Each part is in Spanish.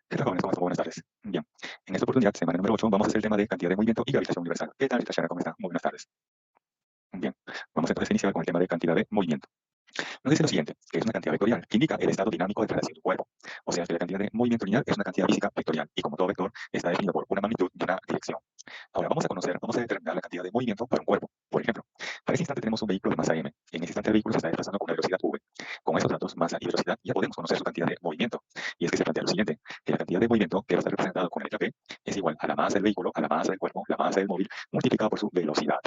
¿Qué tal, jóvenes? ¿Cómo están? Buenas tardes. Bien, en esta oportunidad, semana número 8, vamos a hacer el tema de cantidad de movimiento y gravitación universal. ¿Qué tal, Tatiana? ¿Cómo está? Muy buenas tardes. Bien, vamos entonces a iniciar con el tema de cantidad de movimiento. Nos dice lo siguiente, que es una cantidad vectorial, que indica el estado dinámico de traslación de un cuerpo. O sea, que la cantidad de movimiento lineal es una cantidad física vectorial, y como todo vector, está definido por una magnitud y una dirección. Ahora vamos a determinar la cantidad de movimiento para un cuerpo. Por ejemplo, para ese instante tenemos un vehículo de masa m. En ese instante el vehículo se está desplazando con una velocidad v. Con esos datos, masa y velocidad, ya podemos conocer su cantidad de movimiento. Y es que se plantea lo siguiente, que la cantidad de movimiento que va a estar representado con la letra P es igual a la masa del vehículo, a la masa del cuerpo, la masa del móvil, multiplicado por su velocidad.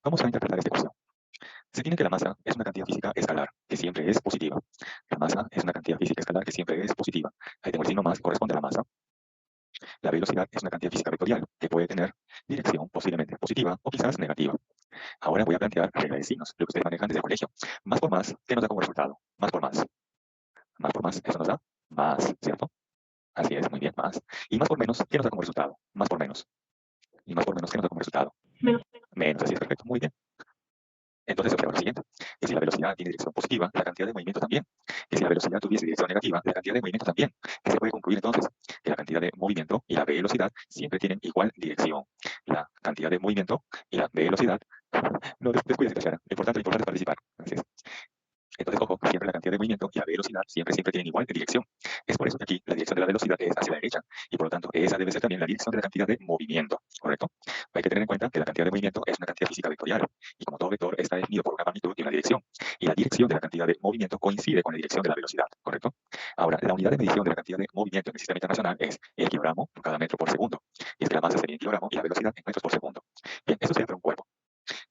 Vamos a interpretar esta ecuación. Se tiene que la masa es una cantidad física escalar, que siempre es positiva. La masa es una cantidad física escalar que siempre es positiva. Ahí tengo el signo más que corresponde a la masa. La velocidad es una cantidad física vectorial, que puede tener dirección posiblemente positiva o quizás negativa. Ahora voy a plantear regla de signos, lo que ustedes manejan desde el colegio. Más por más, ¿qué nos da como resultado? Más por más. Más por más, eso nos da más, ¿cierto? Así es, muy bien, más. Y más por menos, ¿qué nos da como resultado? Más por menos. Y más por menos, ¿qué nos da como resultado? Menos, así es, perfecto, muy bien. Entonces observa lo siguiente, que si la velocidad tiene dirección positiva, la cantidad de movimiento también. Que si la velocidad tuviese dirección negativa, la cantidad de movimiento también. Que se puede concluir entonces que la cantidad de movimiento y la velocidad siempre tienen igual dirección. La cantidad de movimiento y la velocidad, no descuides, Tatiana, lo importante es participar. Así es. Entonces, ojo, siempre la cantidad de movimiento y la velocidad siempre tienen igual de dirección. Es por eso que aquí la dirección de la velocidad es hacia la derecha y por lo tanto esa debe ser también la dirección de la cantidad de movimiento, ¿correcto? Hay que tener en cuenta que la cantidad de movimiento es una cantidad física vectorial y como todo vector está definido por una magnitud y una dirección. Y la dirección de la cantidad de movimiento coincide con la dirección de la velocidad, ¿correcto? Ahora, la unidad de medición de la cantidad de movimiento en el sistema internacional es el kilogramo por cada metro por segundo. Y es que la masa sería en kilogramo y la velocidad en metros por segundo. Bien, eso sería para un cuerpo,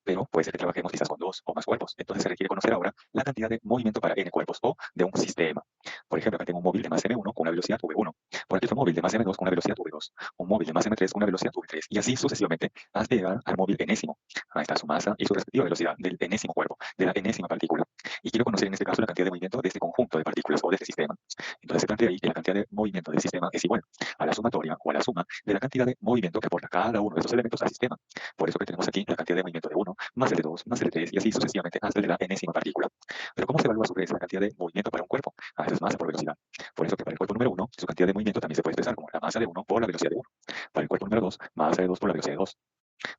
pero puede ser que trabajemos quizás con dos o más cuerpos. Entonces se requiere conocer ahora la cantidad de movimiento para n cuerpos o de un sistema. Por ejemplo, acá tengo un móvil de masa m1 con una velocidad v1. Por aquí otro móvil de masa m2 con una velocidad v2. Un móvil de masa m3 con una velocidad v3. Y así sucesivamente hasta llegar al móvil enésimo. Ahí está su masa y su respectiva velocidad del enésimo cuerpo, de la enésima partícula. Y quiero conocer en este caso la cantidad de movimiento de este conjunto de partículas o de este sistema. Entonces se plantea ahí que la cantidad de movimiento del sistema es igual a la sumatoria o a la suma de la cantidad de movimiento que aporta cada uno de estos elementos al sistema. Por eso que tenemos aquí la cantidad de movimiento de uno más el de 2 más el de 3 y así sucesivamente hasta el de la enésima partícula. Pero ¿cómo se evalúa sobre esa cantidad de movimiento para un cuerpo? Eso es masa por velocidad. Por eso que para el cuerpo número uno su cantidad de movimiento también se puede expresar como la masa de uno por la velocidad de uno. Para el cuerpo número 2 masa de 2 por la velocidad de 2.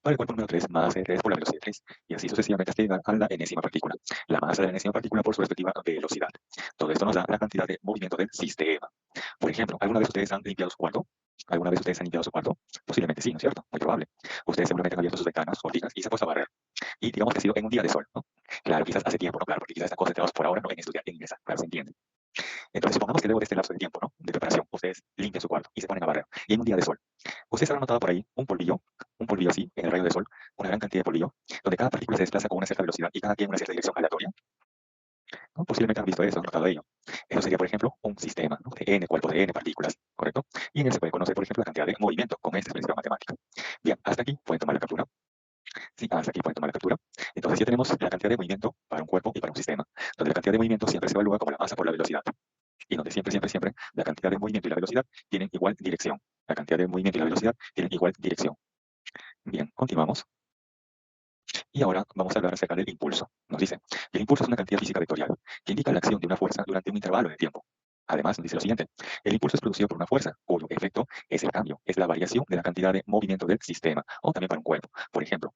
Para el cuerpo número 3 masa de 3 por la velocidad de 3. Y así sucesivamente hasta llegar a la enésima partícula. La masa de la enésima partícula por su respectiva velocidad. Todo esto nos da la cantidad de movimiento del sistema. Por ejemplo, ¿alguna vez ustedes han limpiado su cuarto? ¿Alguna vez ustedes han limpiado su cuarto? Posiblemente sí, ¿no es cierto? Muy probable. Ustedes seguramente han abierto sus ventanas, cortinas y se han puesto a barrer. Y digamos que ha sido en un día de sol, ¿no? Claro, quizás hace tiempo, ¿no? Claro, porque quizás están concentrados por ahora, ¿no? En estudiar, en ingresar, claro, se entiende. Entonces, supongamos que luego de este lapso de tiempo, ¿no? De preparación, ustedes limpian su cuarto y se ponen a barrer. Y en un día de sol, ustedes habrán notado por ahí un polvillo así, en el rayo de sol, una gran cantidad de polvillo, donde cada partícula se desplaza con una cierta velocidad y cada quien en una cierta dirección aleatoria, ¿no? Posiblemente han visto eso, han notado ello. Eso sería, por ejemplo, un sistema, ¿no? De n cuerpos de n partículas, ¿correcto? Y en él se puede conocer, por ejemplo, la cantidad de movimiento con esta expresión matemática. Bien, hasta aquí pueden tomar la captura. Sí, hasta aquí pueden tomar la captura. Entonces ya tenemos la cantidad de movimiento para un cuerpo y para un sistema, donde la cantidad de movimiento siempre se evalúa como la masa por la velocidad, y donde siempre la cantidad de movimiento y la velocidad tienen igual dirección. La cantidad de movimiento y la velocidad tienen igual dirección. Bien, continuamos. Y ahora vamos a hablar acerca del impulso. Nos dice que el impulso es una cantidad física vectorial que indica la acción de una fuerza durante un intervalo de tiempo. Además, nos dice lo siguiente, el impulso es producido por una fuerza, cuyo efecto es el cambio, es la variación de la cantidad de movimiento del sistema, o también para un cuerpo. Por ejemplo,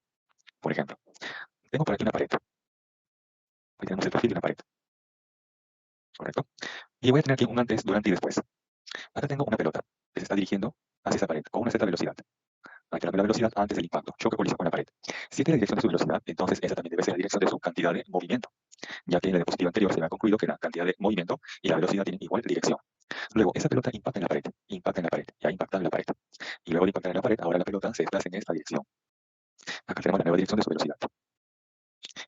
tengo por aquí una pared. Aquí tenemos el perfil de una pared, ¿correcto? Y voy a tener aquí un antes, durante y después. Ahora tengo una pelota que se está dirigiendo hacia esa pared con una cierta velocidad. Aquí la velocidad antes del impacto, choque colisión con la pared. Si esta es la dirección de su velocidad, entonces esa también debe ser la dirección de su cantidad de movimiento, ya que en la diapositiva anterior se había concluido que la cantidad de movimiento y la velocidad tienen igual dirección. Luego, esa pelota impacta en la pared, ya impacta en la pared. Y luego de impactar en la pared, ahora la pelota se desplaza en esta dirección. Acá tenemos la nueva dirección de su velocidad.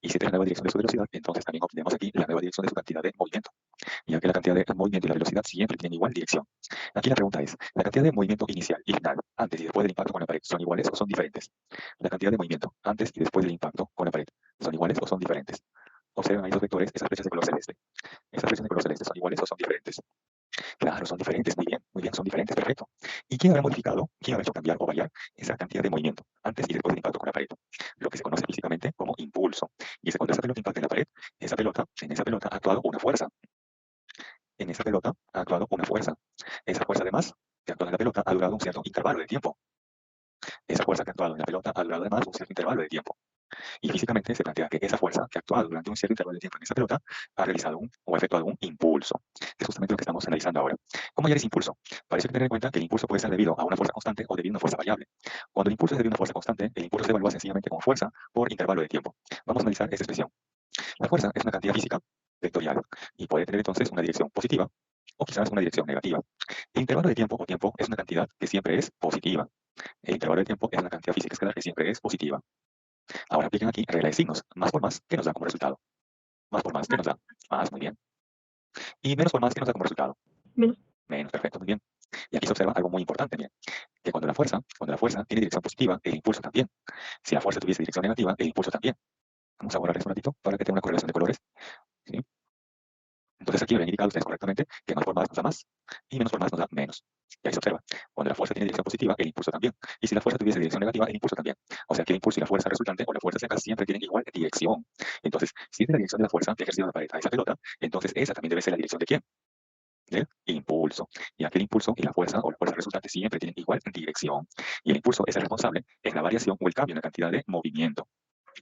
Y si esta es la nueva dirección de su velocidad, entonces también obtenemos aquí la nueva dirección de su cantidad de movimiento, ya que la cantidad de movimiento y la velocidad siempre tienen igual dirección. Aquí la pregunta es, ¿la cantidad de movimiento inicial y final, antes y después del impacto con la pared, son iguales o son diferentes? La cantidad de movimiento antes y después del impacto con la pared, ¿son iguales o son diferentes? Observen ahí los vectores, esas flechas de color celeste. Esas flechas de color celeste son iguales o son diferentes. Claro, son diferentes, muy bien, son diferentes, perfecto. ¿Y quién habrá modificado, quién habrá hecho cambiar o variar esa cantidad de movimiento antes y después del impacto con la pared? Lo que se conoce físicamente como impulso. Y es que cuando esa pelota impacta en la pared, en esa pelota ha actuado una fuerza. En esa pelota ha actuado una fuerza. Esa fuerza además intervalo de tiempo. Esa fuerza que ha actuado en la pelota ha durado además un cierto intervalo de tiempo. Y físicamente se plantea que esa fuerza que ha actuado durante un cierto intervalo de tiempo en esa pelota ha realizado o efectuado un impulso, que es justamente lo que estamos analizando ahora. ¿Cómo hallar ese impulso? Para eso hay que tener en cuenta que el impulso puede ser debido a una fuerza constante o debido a una fuerza variable. Cuando el impulso es debido a una fuerza constante, el impulso se evalúa sencillamente como fuerza por intervalo de tiempo. Vamos a analizar esta expresión. La fuerza es una cantidad física vectorial y puede tener entonces una dirección positiva o quizás una dirección negativa. El intervalo de tiempo o tiempo es una cantidad que siempre es positiva. El intervalo de tiempo es una cantidad física escalar que siempre es positiva. Ahora apliquen aquí regla de signos. Más por más, ¿qué nos da como resultado? Más por más, ¿qué nos da? Más, muy bien. Y menos por más, ¿qué nos da como resultado? Menos. Menos, perfecto, muy bien. Y aquí se observa algo muy importante, bien, que cuando la fuerza tiene dirección positiva, el impulso también. Si la fuerza tuviese dirección negativa, el impulso también. Vamos a borrar eso un ratito para que tenga una correlación de colores. ¿Sí? Entonces aquí habían indicado ustedes correctamente que más por más nos da más y menos por más nos da menos. Y ahí se observa, cuando la fuerza tiene dirección positiva, el impulso también. Y si la fuerza tuviese dirección negativa, el impulso también. O sea que el impulso y la fuerza resultante o la fuerza seca siempre tienen igual dirección. Entonces, si es de la dirección de la fuerza que ha ejercido la pared a esa pelota, entonces esa también debe ser la dirección de quién? Del impulso. Y aquel impulso y la fuerza o la fuerza resultante siempre tienen igual dirección. Y el impulso es el responsable en la variación o el cambio en la cantidad de movimiento.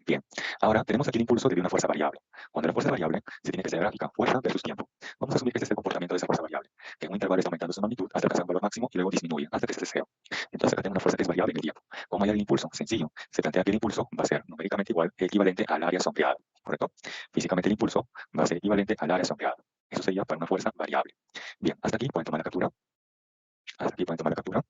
Bien, ahora tenemos aquí el impulso de una fuerza variable. Cuando la fuerza es variable, se tiene que hacer la gráfica fuerza versus tiempo. Vamos a asumir que este es el comportamiento de esa fuerza variable, que en un intervalo está aumentando su magnitud hasta alcanzar un valor máximo y luego disminuye hasta que se cero. Entonces acá tenemos una fuerza que es variable en el tiempo. ¿Cómo hay el impulso? Sencillo. Se plantea que el impulso va a ser numéricamente igual, equivalente al área sombreada, ¿correcto? Físicamente el impulso va a ser equivalente al área sombreada. Eso sería para una fuerza variable. Bien, hasta aquí pueden tomar la captura. Hasta aquí pueden tomar la captura.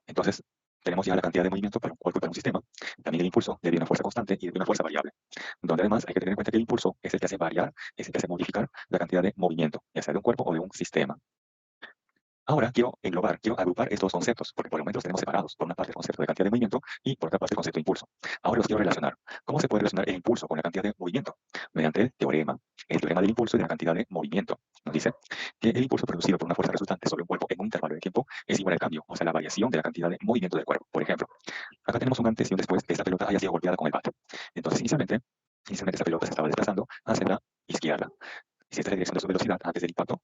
Entonces, tenemos ya la cantidad de movimiento para un cuerpo y para un sistema, también el impulso de una fuerza constante y de una fuerza variable, donde además hay que tener en cuenta que el impulso es el que hace variar, es el que hace modificar la cantidad de movimiento, ya sea de un cuerpo o de un sistema. Ahora quiero englobar, quiero agrupar estos conceptos, porque por el momento los tenemos separados. Por una parte el concepto de cantidad de movimiento y por otra parte el concepto de impulso. Ahora los quiero relacionar. ¿Cómo se puede relacionar el impulso con la cantidad de movimiento? Mediante el teorema. El teorema del impulso y de la cantidad de movimiento. Nos dice que el impulso producido por una fuerza resultante sobre un cuerpo en un intervalo de tiempo es igual al cambio, o sea, la variación de la cantidad de movimiento del cuerpo. Por ejemplo, acá tenemos un antes y un después que esta pelota haya sido golpeada con el bat. Entonces, inicialmente esta pelota se estaba desplazando hacia la izquierda. Y si esta es la dirección de su velocidad antes del impacto,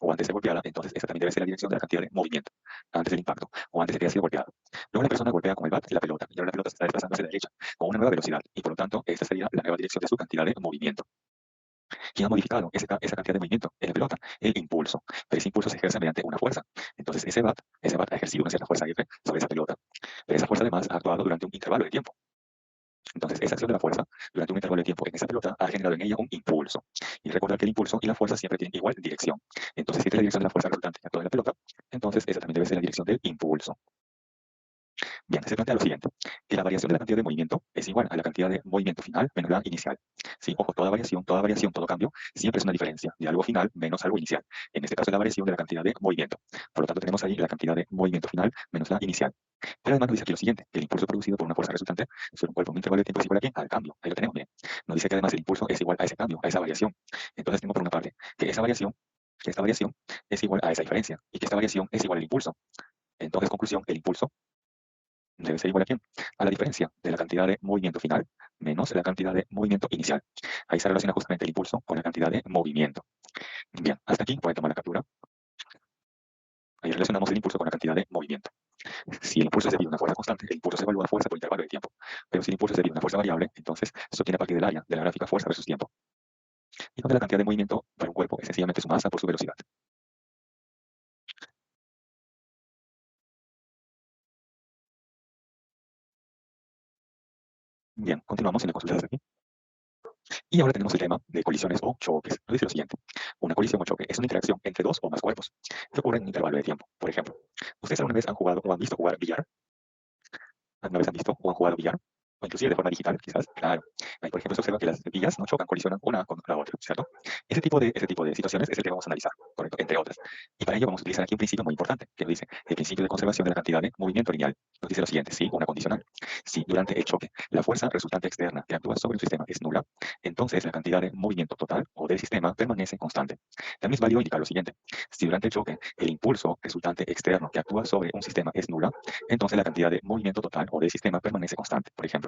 o antes de golpeada, entonces esa también debe ser la dirección de la cantidad de movimiento, antes del impacto, o antes de que haya sido golpeada. Luego la persona golpea con el bat la pelota, y ahora la pelota se está desplazando hacia la derecha, con una nueva velocidad, y por lo tanto, esta sería la nueva dirección de su cantidad de movimiento. ¿Quién ha modificado esa cantidad de movimiento en la pelota? El impulso. Pero ese impulso se ejerce mediante una fuerza. Entonces ese bat ha ejercido una cierta fuerza F sobre esa pelota, pero esa fuerza además ha actuado durante un intervalo de tiempo. Entonces, esa acción de la fuerza durante un intervalo de tiempo en esa pelota ha generado en ella un impulso. Y recordar que el impulso y la fuerza siempre tienen igual dirección. Entonces, si esta es la dirección de la fuerza resultante que actúa en la pelota, entonces esa también debe ser la dirección del impulso. Bien, se plantea lo siguiente, que la variación de la cantidad de movimiento es igual a la cantidad de movimiento final menos la inicial. Sí, ojo, toda variación, todo cambio, siempre es una diferencia de algo final menos algo inicial. En este caso es la variación de la cantidad de movimiento. Por lo tanto, tenemos ahí la cantidad de movimiento final menos la inicial. Pero además nos dice aquí lo siguiente, que el impulso producido por una fuerza resultante sobre un cuerpo en un intervalo de tiempo es igual a ¿qué? Al cambio. Ahí lo tenemos bien. Nos dice que además el impulso es igual a ese cambio, a esa variación. Entonces tengo por una parte que esta variación es igual a esa diferencia y que esta variación es igual al impulso. Entonces, conclusión, el impulso debe ser igual a quién? A la diferencia de la cantidad de movimiento final menos la cantidad de movimiento inicial. Ahí se relaciona justamente el impulso con la cantidad de movimiento. Bien, hasta aquí pueden tomar la captura. Ahí relacionamos el impulso con la cantidad de movimiento. Si el impulso es debido a una fuerza constante, el impulso se evalúa fuerza por intervalo de tiempo. Pero si el impulso es debido a una fuerza variable, entonces eso tiene a partir del área de la gráfica fuerza versus tiempo. Y donde la cantidad de movimiento para un cuerpo es sencillamente su masa por su velocidad. Bien, continuamos en la consulta de aquí. Y ahora tenemos el tema de colisiones o choques. Nos dice lo siguiente. Una colisión o choque es una interacción entre dos o más cuerpos que ocurre en un intervalo de tiempo. Por ejemplo, ¿ustedes alguna vez han jugado o han visto jugar billar? ¿Alguna vez han visto o han jugado billar? O inclusive de forma digital, quizás. Claro. Ahí, por ejemplo, se observa que las villas no chocan, colisionan una con la otra, ¿cierto? Ese tipo de situaciones es el que vamos a analizar, ¿correcto? Entre otras. Y para ello vamos a utilizar aquí un principio muy importante, que nos dice el principio de conservación de la cantidad de movimiento lineal. Nos dice lo siguiente, sí, una condicional. Si durante el choque la fuerza resultante externa que actúa sobre un sistema es nula, entonces la cantidad de movimiento total o del sistema permanece constante. También es válido indicar lo siguiente. Si durante el choque el impulso resultante externo que actúa sobre un sistema es nula, entonces la cantidad de movimiento total o del sistema permanece constante. Por ejemplo,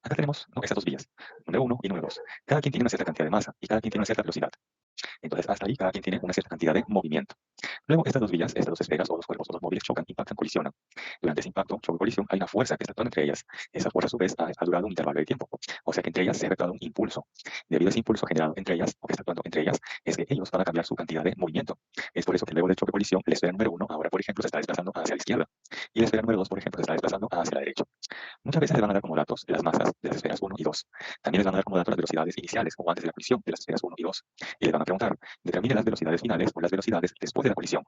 acá tenemos, ¿no?, estas dos vías, número 1 y número 2. Cada quien tiene una cierta cantidad de masa y cada quien tiene una cierta velocidad. Entonces, hasta ahí cada quien tiene una cierta cantidad de movimiento. Luego, estas dos vías, estas dos esferas o dos cuerpos o dos móviles chocan, impactan, colisionan. Durante ese impacto, choque, colisión, hay una fuerza que está actuando entre ellas. Esa fuerza, a su vez, ha durado un intervalo de tiempo. O sea que entre ellas se ha efectuado un impulso. Debido a ese impulso generado entre ellas, o que está actuando entre ellas, es que ellos van a cambiar su cantidad de movimiento. Es por eso que luego del choque, colisión, la esfera número 1 ahora, por ejemplo, se está desplazando hacia la izquierda. Y la esfera número 2, por ejemplo, se está desplazando hacia la derecha. Muchas veces les van a dar como datos las masas de las esferas 1 y 2. También les van a dar como datos las velocidades iniciales o antes de la colisión de las esferas 1 y 2. Y les van a preguntar, determine las velocidades finales o las velocidades después de la colisión.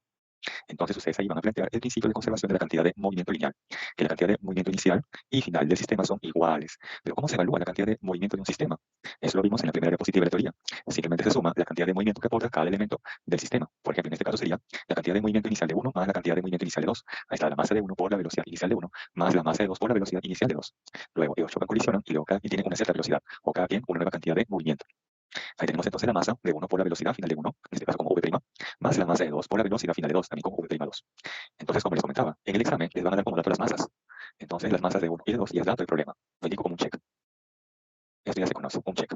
Entonces ustedes ahí van a plantear el principio de conservación de la cantidad de movimiento lineal, que la cantidad de movimiento inicial y final del sistema son iguales. Pero ¿cómo se evalúa la cantidad de movimiento de un sistema? Eso lo vimos en la primera diapositiva de la teoría. Simplemente se suma la cantidad de movimiento que aporta cada elemento del sistema. Por ejemplo, en este caso sería la cantidad de movimiento inicial de 1 más la cantidad de movimiento inicial de 2. Ahí está la masa de 1 por la velocidad inicial de 1 más la masa de 2 por la velocidad inicial de 2. Luego ellos chocan, colisionan y luego cada quien tiene una cierta velocidad o cada quien una nueva cantidad de movimiento. Ahí tenemos entonces la masa de 1 por la velocidad final de 1, en este caso como v', más la masa de 2 por la velocidad final de 2, también como v'2. Entonces, como les comentaba, en el examen les van a dar como dato las masas. Entonces, las masas de 1 y de 2 ya es dato del problema. Lo indico como un check. Esto ya se conoce, un check.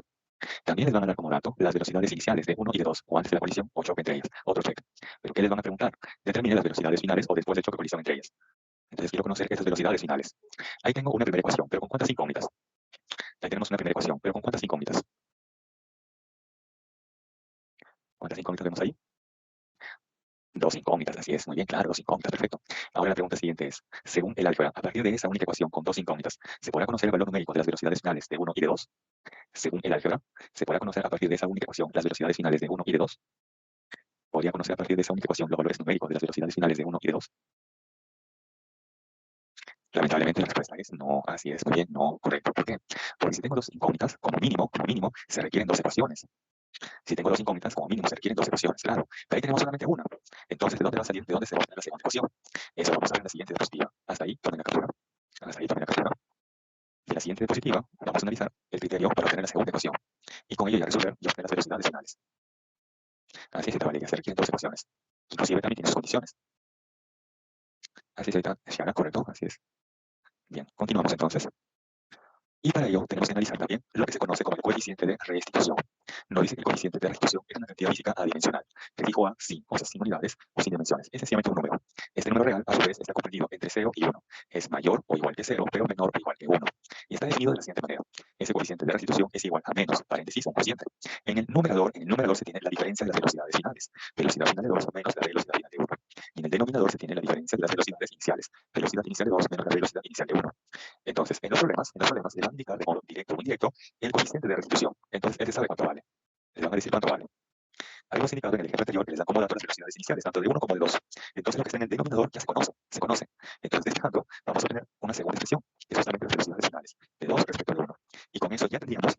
También les van a dar como dato las velocidades iniciales de 1 y de 2, o antes de la colisión o choque entre ellas, otro check. Pero ¿qué les van a preguntar? Determine las velocidades finales o después del choque o colisión entre ellas. Entonces, quiero conocer estas velocidades finales. Ahí tengo una primera ecuación, pero ¿con cuántas incógnitas? Ahí tenemos una primera ecuación, pero ¿con cuántas incógnitas? ¿Cuántas incógnitas vemos ahí? Dos incógnitas, así es, muy bien, claro, dos incógnitas, perfecto. Ahora la pregunta siguiente es, según el álgebra, a partir de esa única ecuación con dos incógnitas, ¿se podrá conocer el valor numérico de las velocidades finales de 1 y de 2? Según el álgebra, ¿se podrá conocer a partir de esa única ecuación las velocidades finales de 1 y de 2? ¿Podría conocer a partir de esa única ecuación los valores numéricos de las velocidades finales de 1 y de 2? Lamentablemente la respuesta es no, así es, muy bien, no, correcto. ¿Por qué? Porque si tengo dos incógnitas, como mínimo, se requieren dos ecuaciones. Si tengo dos incógnitas, como mínimo se requieren dos ecuaciones, claro. Pero ahí tenemos solamente una. Entonces, ¿de dónde va a salir? ¿De dónde se va a obtener la segunda ecuación? Eso lo vamos a ver en la siguiente diapositiva. Hasta ahí, tomen la captura. Hasta ahí, tomen la captura. De la siguiente diapositiva, vamos a analizar el criterio para obtener la segunda ecuación. Y con ello ya resolver y obtener las velocidades finales. Así es, vale, que se requieren dos ecuaciones. Inclusive también tiene sus condiciones. Así es, ahorita, Xiana, correcto, así es. Bien, continuamos entonces. Y para ello tenemos que analizar también lo que se conoce como el coeficiente de restitución. Nos dice que el coeficiente de restitución es una cantidad física adimensional, que fijo a sin, o sea, sin unidades o sin dimensiones. Es sencillamente un número. Este número real, a su vez, está comprendido entre 0 y 1. Es mayor o igual que 0, pero menor o igual que 1. Y está definido de la siguiente manera. Ese coeficiente de restitución es igual a menos, paréntesis, un cociente. En el numerador se tiene la diferencia de las velocidades finales. Velocidad final de 2 menos la velocidad final de 1. Y en el denominador se tiene la diferencia de las velocidades iniciales. Velocidad inicial de 2 menos la velocidad inicial de 1. Entonces, en los problemas le van a indicar de modo directo o indirecto el coeficiente de restitución. Entonces, él sabe cuánto vale. Les van a decir cuánto vale. Habíamos indicado en el ejemplo anterior que les dan como dato las velocidades iniciales, tanto de 1 como de 2. Entonces, lo que está en el denominador ya se conoce, se conoce. Entonces, despejando, vamos a tener una segunda expresión, que es justamente las velocidades finales, de 2 respecto al 1. Y con eso ya tendríamos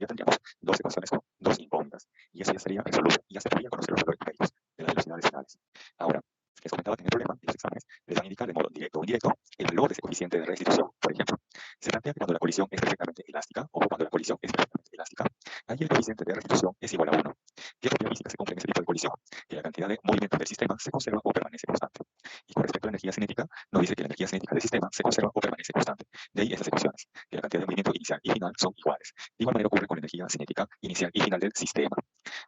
dos ecuaciones con dos incógnitas. Y eso ya sería resoluble, y ya se podría conocer los valores numéricos de las velocidades finales. Ahora, les comentaba que en el problema, en los exámenes, les van a indicar de modo directo o indirecto el valor de ese coeficiente de restitución. Por ejemplo, se plantea que cuando la colisión es perfectamente elástica, o cuando la colisión es perfectamente elástica, ahí el coeficiente de restitución es igual a 1. ¿Qué propiedad física se cumple en ese tipo de colisión? Que la cantidad de movimiento del sistema se conserva o permanece constante. Y con respecto a la energía cinética, nos dice que la energía cinética del sistema se conserva o permanece constante. De ahí estas ecuaciones, que la cantidad de movimiento inicial y final son iguales. De igual manera ocurre con la energía cinética inicial y final del sistema.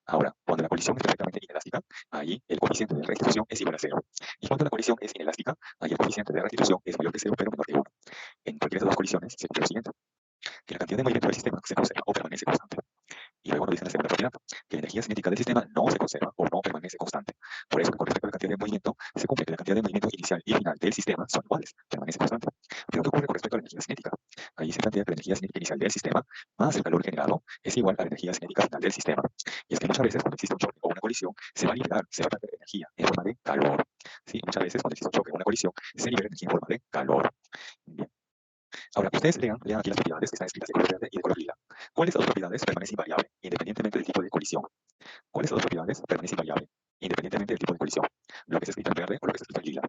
Ahora, cuando la colisión es perfectamente inelástica, ahí el coeficiente de restitución es igual a 0. Y cuando la colisión es inelástica, ahí el coeficiente de restitución es mayor que 0, pero menor que 1. En cualquiera de las dos colisiones se cumple lo siguiente, que la cantidad de movimiento del sistema se conserva o permanece constante. Y luego nos dice en la segunda propiedad que la energía cinética del sistema no se conserva o no permanece constante. Por eso, con respecto a la cantidad de movimiento, se cumple que la cantidad de movimiento inicial y final del sistema son iguales, permanece constante. Pero ¿qué ocurre con respecto a la energía cinética? Ahí se plantea que la energía cinética inicial del sistema más el calor generado es igual a la energía cinética final del sistema. Y es que muchas veces cuando existe un choque o una colisión, se va a liberar, se va a perder energía en forma de calor. ¿Sí? Muchas veces cuando existe un choque o una colisión, se libera energía en forma de calor. Bien. Ahora, ustedes lean aquí las propiedades que están escritas de color verde y de color lila. ¿Cuáles de las dos propiedades permanecen invariable, independientemente del tipo de colisión? ¿Cuáles de las dos propiedades permanecen invariable, independientemente del tipo de colisión? ¿Lo que está escrito en verde o lo que está escrito en lila?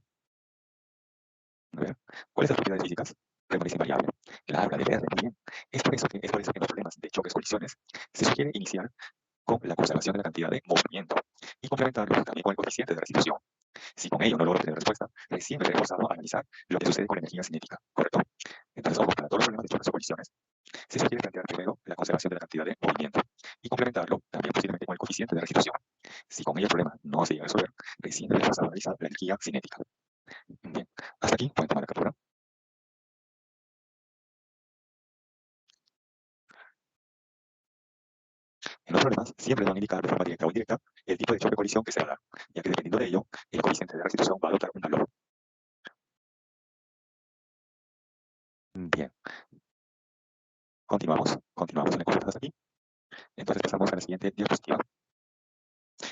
A ver, ¿cuáles de las propiedades físicas permanecen invariable? Claro, la de verde, muy bien. Es por eso que en los problemas de choques, colisiones, se sugiere iniciar con la conservación de la cantidad de movimiento y complementarlo también con el coeficiente de restitución. Si con ello no logro obtener respuesta, recién me veré forzado a analizar lo que sucede con la energía cinética, ¿correcto? Entonces, ojo, para todos los problemas de choques o colisiones, se sugiere plantear primero la conservación de la cantidad de movimiento y complementarlo también posiblemente con el coeficiente de restitución. Si con ello el problema no se llega a resolver, recién me veré forzado a analizar la energía cinética. Bien, hasta aquí pueden tomar la captura. En los problemas siempre van a indicar de forma directa o indirecta el tipo de choque o colisión que se va a dar, ya que dependiendo de ello, el coeficiente de restitución va a adoptar un valor. Bien, continuamos en la consulta hasta aquí. Entonces pasamos a la siguiente diapositiva.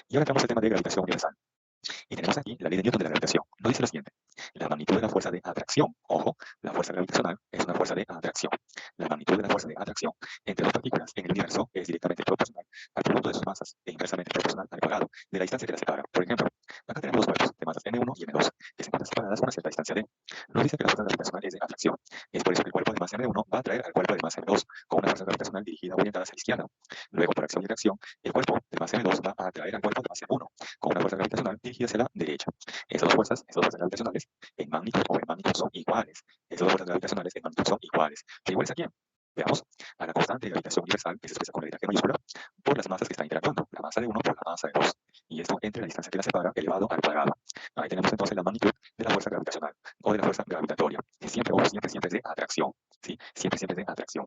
Y ahora entramos al tema de gravitación universal. Y tenemos aquí la ley de Newton de la gravitación. Nos dice lo siguiente: la magnitud de la fuerza de atracción, ojo, la fuerza gravitacional es una fuerza de atracción. La magnitud de la fuerza de atracción entre dos partículas en el universo es directamente proporcional al producto de sus masas e inversamente proporcional al cuadrado de la distancia que las separa. Por ejemplo, acá tenemos dos cuerpos de masas M1 y M2 que se encuentran separadas a una cierta distancia D. Nos dice que la fuerza gravitacional es de atracción. Es por eso que el cuerpo de masa M1 va a atraer al cuerpo de masa M2 con una fuerza gravitacional dirigida o orientada hacia la izquierda. Luego, por acción y reacción, el cuerpo de masa M2 va a atraer al cuerpo de masa M1 con una fuerza gravitacional dirigida hacia la derecha. Esas dos fuerzas gravitacionales en magnitud o en magnitud son iguales. Esas dos fuerzas gravitacionales en magnitud son iguales. ¿Pero iguales a quién? Veamos, a la constante de gravitación universal, que se expresa con la letra G mayúscula, por las masas que están interactuando, la masa de uno por la masa de dos. Y esto entre la distancia que la separa elevado al cuadrado. Ahí tenemos entonces la magnitud de la fuerza gravitacional o de la fuerza gravitatoria, que siempre, o siempre es de atracción. ¿Sí? Siempre es de atracción.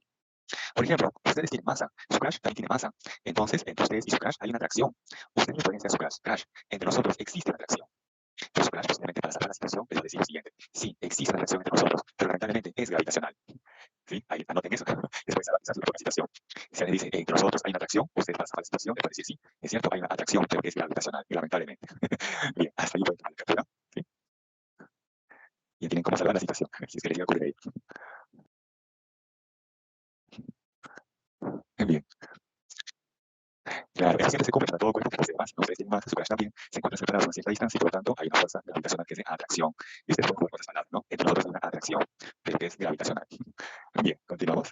Por ejemplo, ustedes tienen masa, su crush también tiene masa. Entonces, entre ustedes y su crush hay una atracción. Ustedes le pueden decir a su crush, entre nosotros existe una atracción. Entonces, su crush posiblemente para salvar la situación les va a decir lo siguiente: sí, existe una atracción entre nosotros, pero lamentablemente es gravitacional. ¿Sí? Ahí anoten eso. Después de analizar su propia situación. Si le dice, entre nosotros hay una atracción, ustedes para salvar la situación le pueden decir, sí, es cierto, hay una atracción, pero es gravitacional, lamentablemente. Bien, hasta ahí pueden tomar la captura. ¿Sí? Y tienen cómo salvar la situación, si es que les llega a ocurrir ahí. Bien. Claro, eso siempre se cumple para todo cuerpo que posee masa. Ustedes tienen masa, su crush también, se encuentran separados a una cierta distancia y por lo tanto hay una fuerza gravitacional que es de atracción. Y ustedes pueden jugar con esas palabras, ¿no? Entre nosotros hay una atracción, pero que es gravitacional. Bien, continuamos.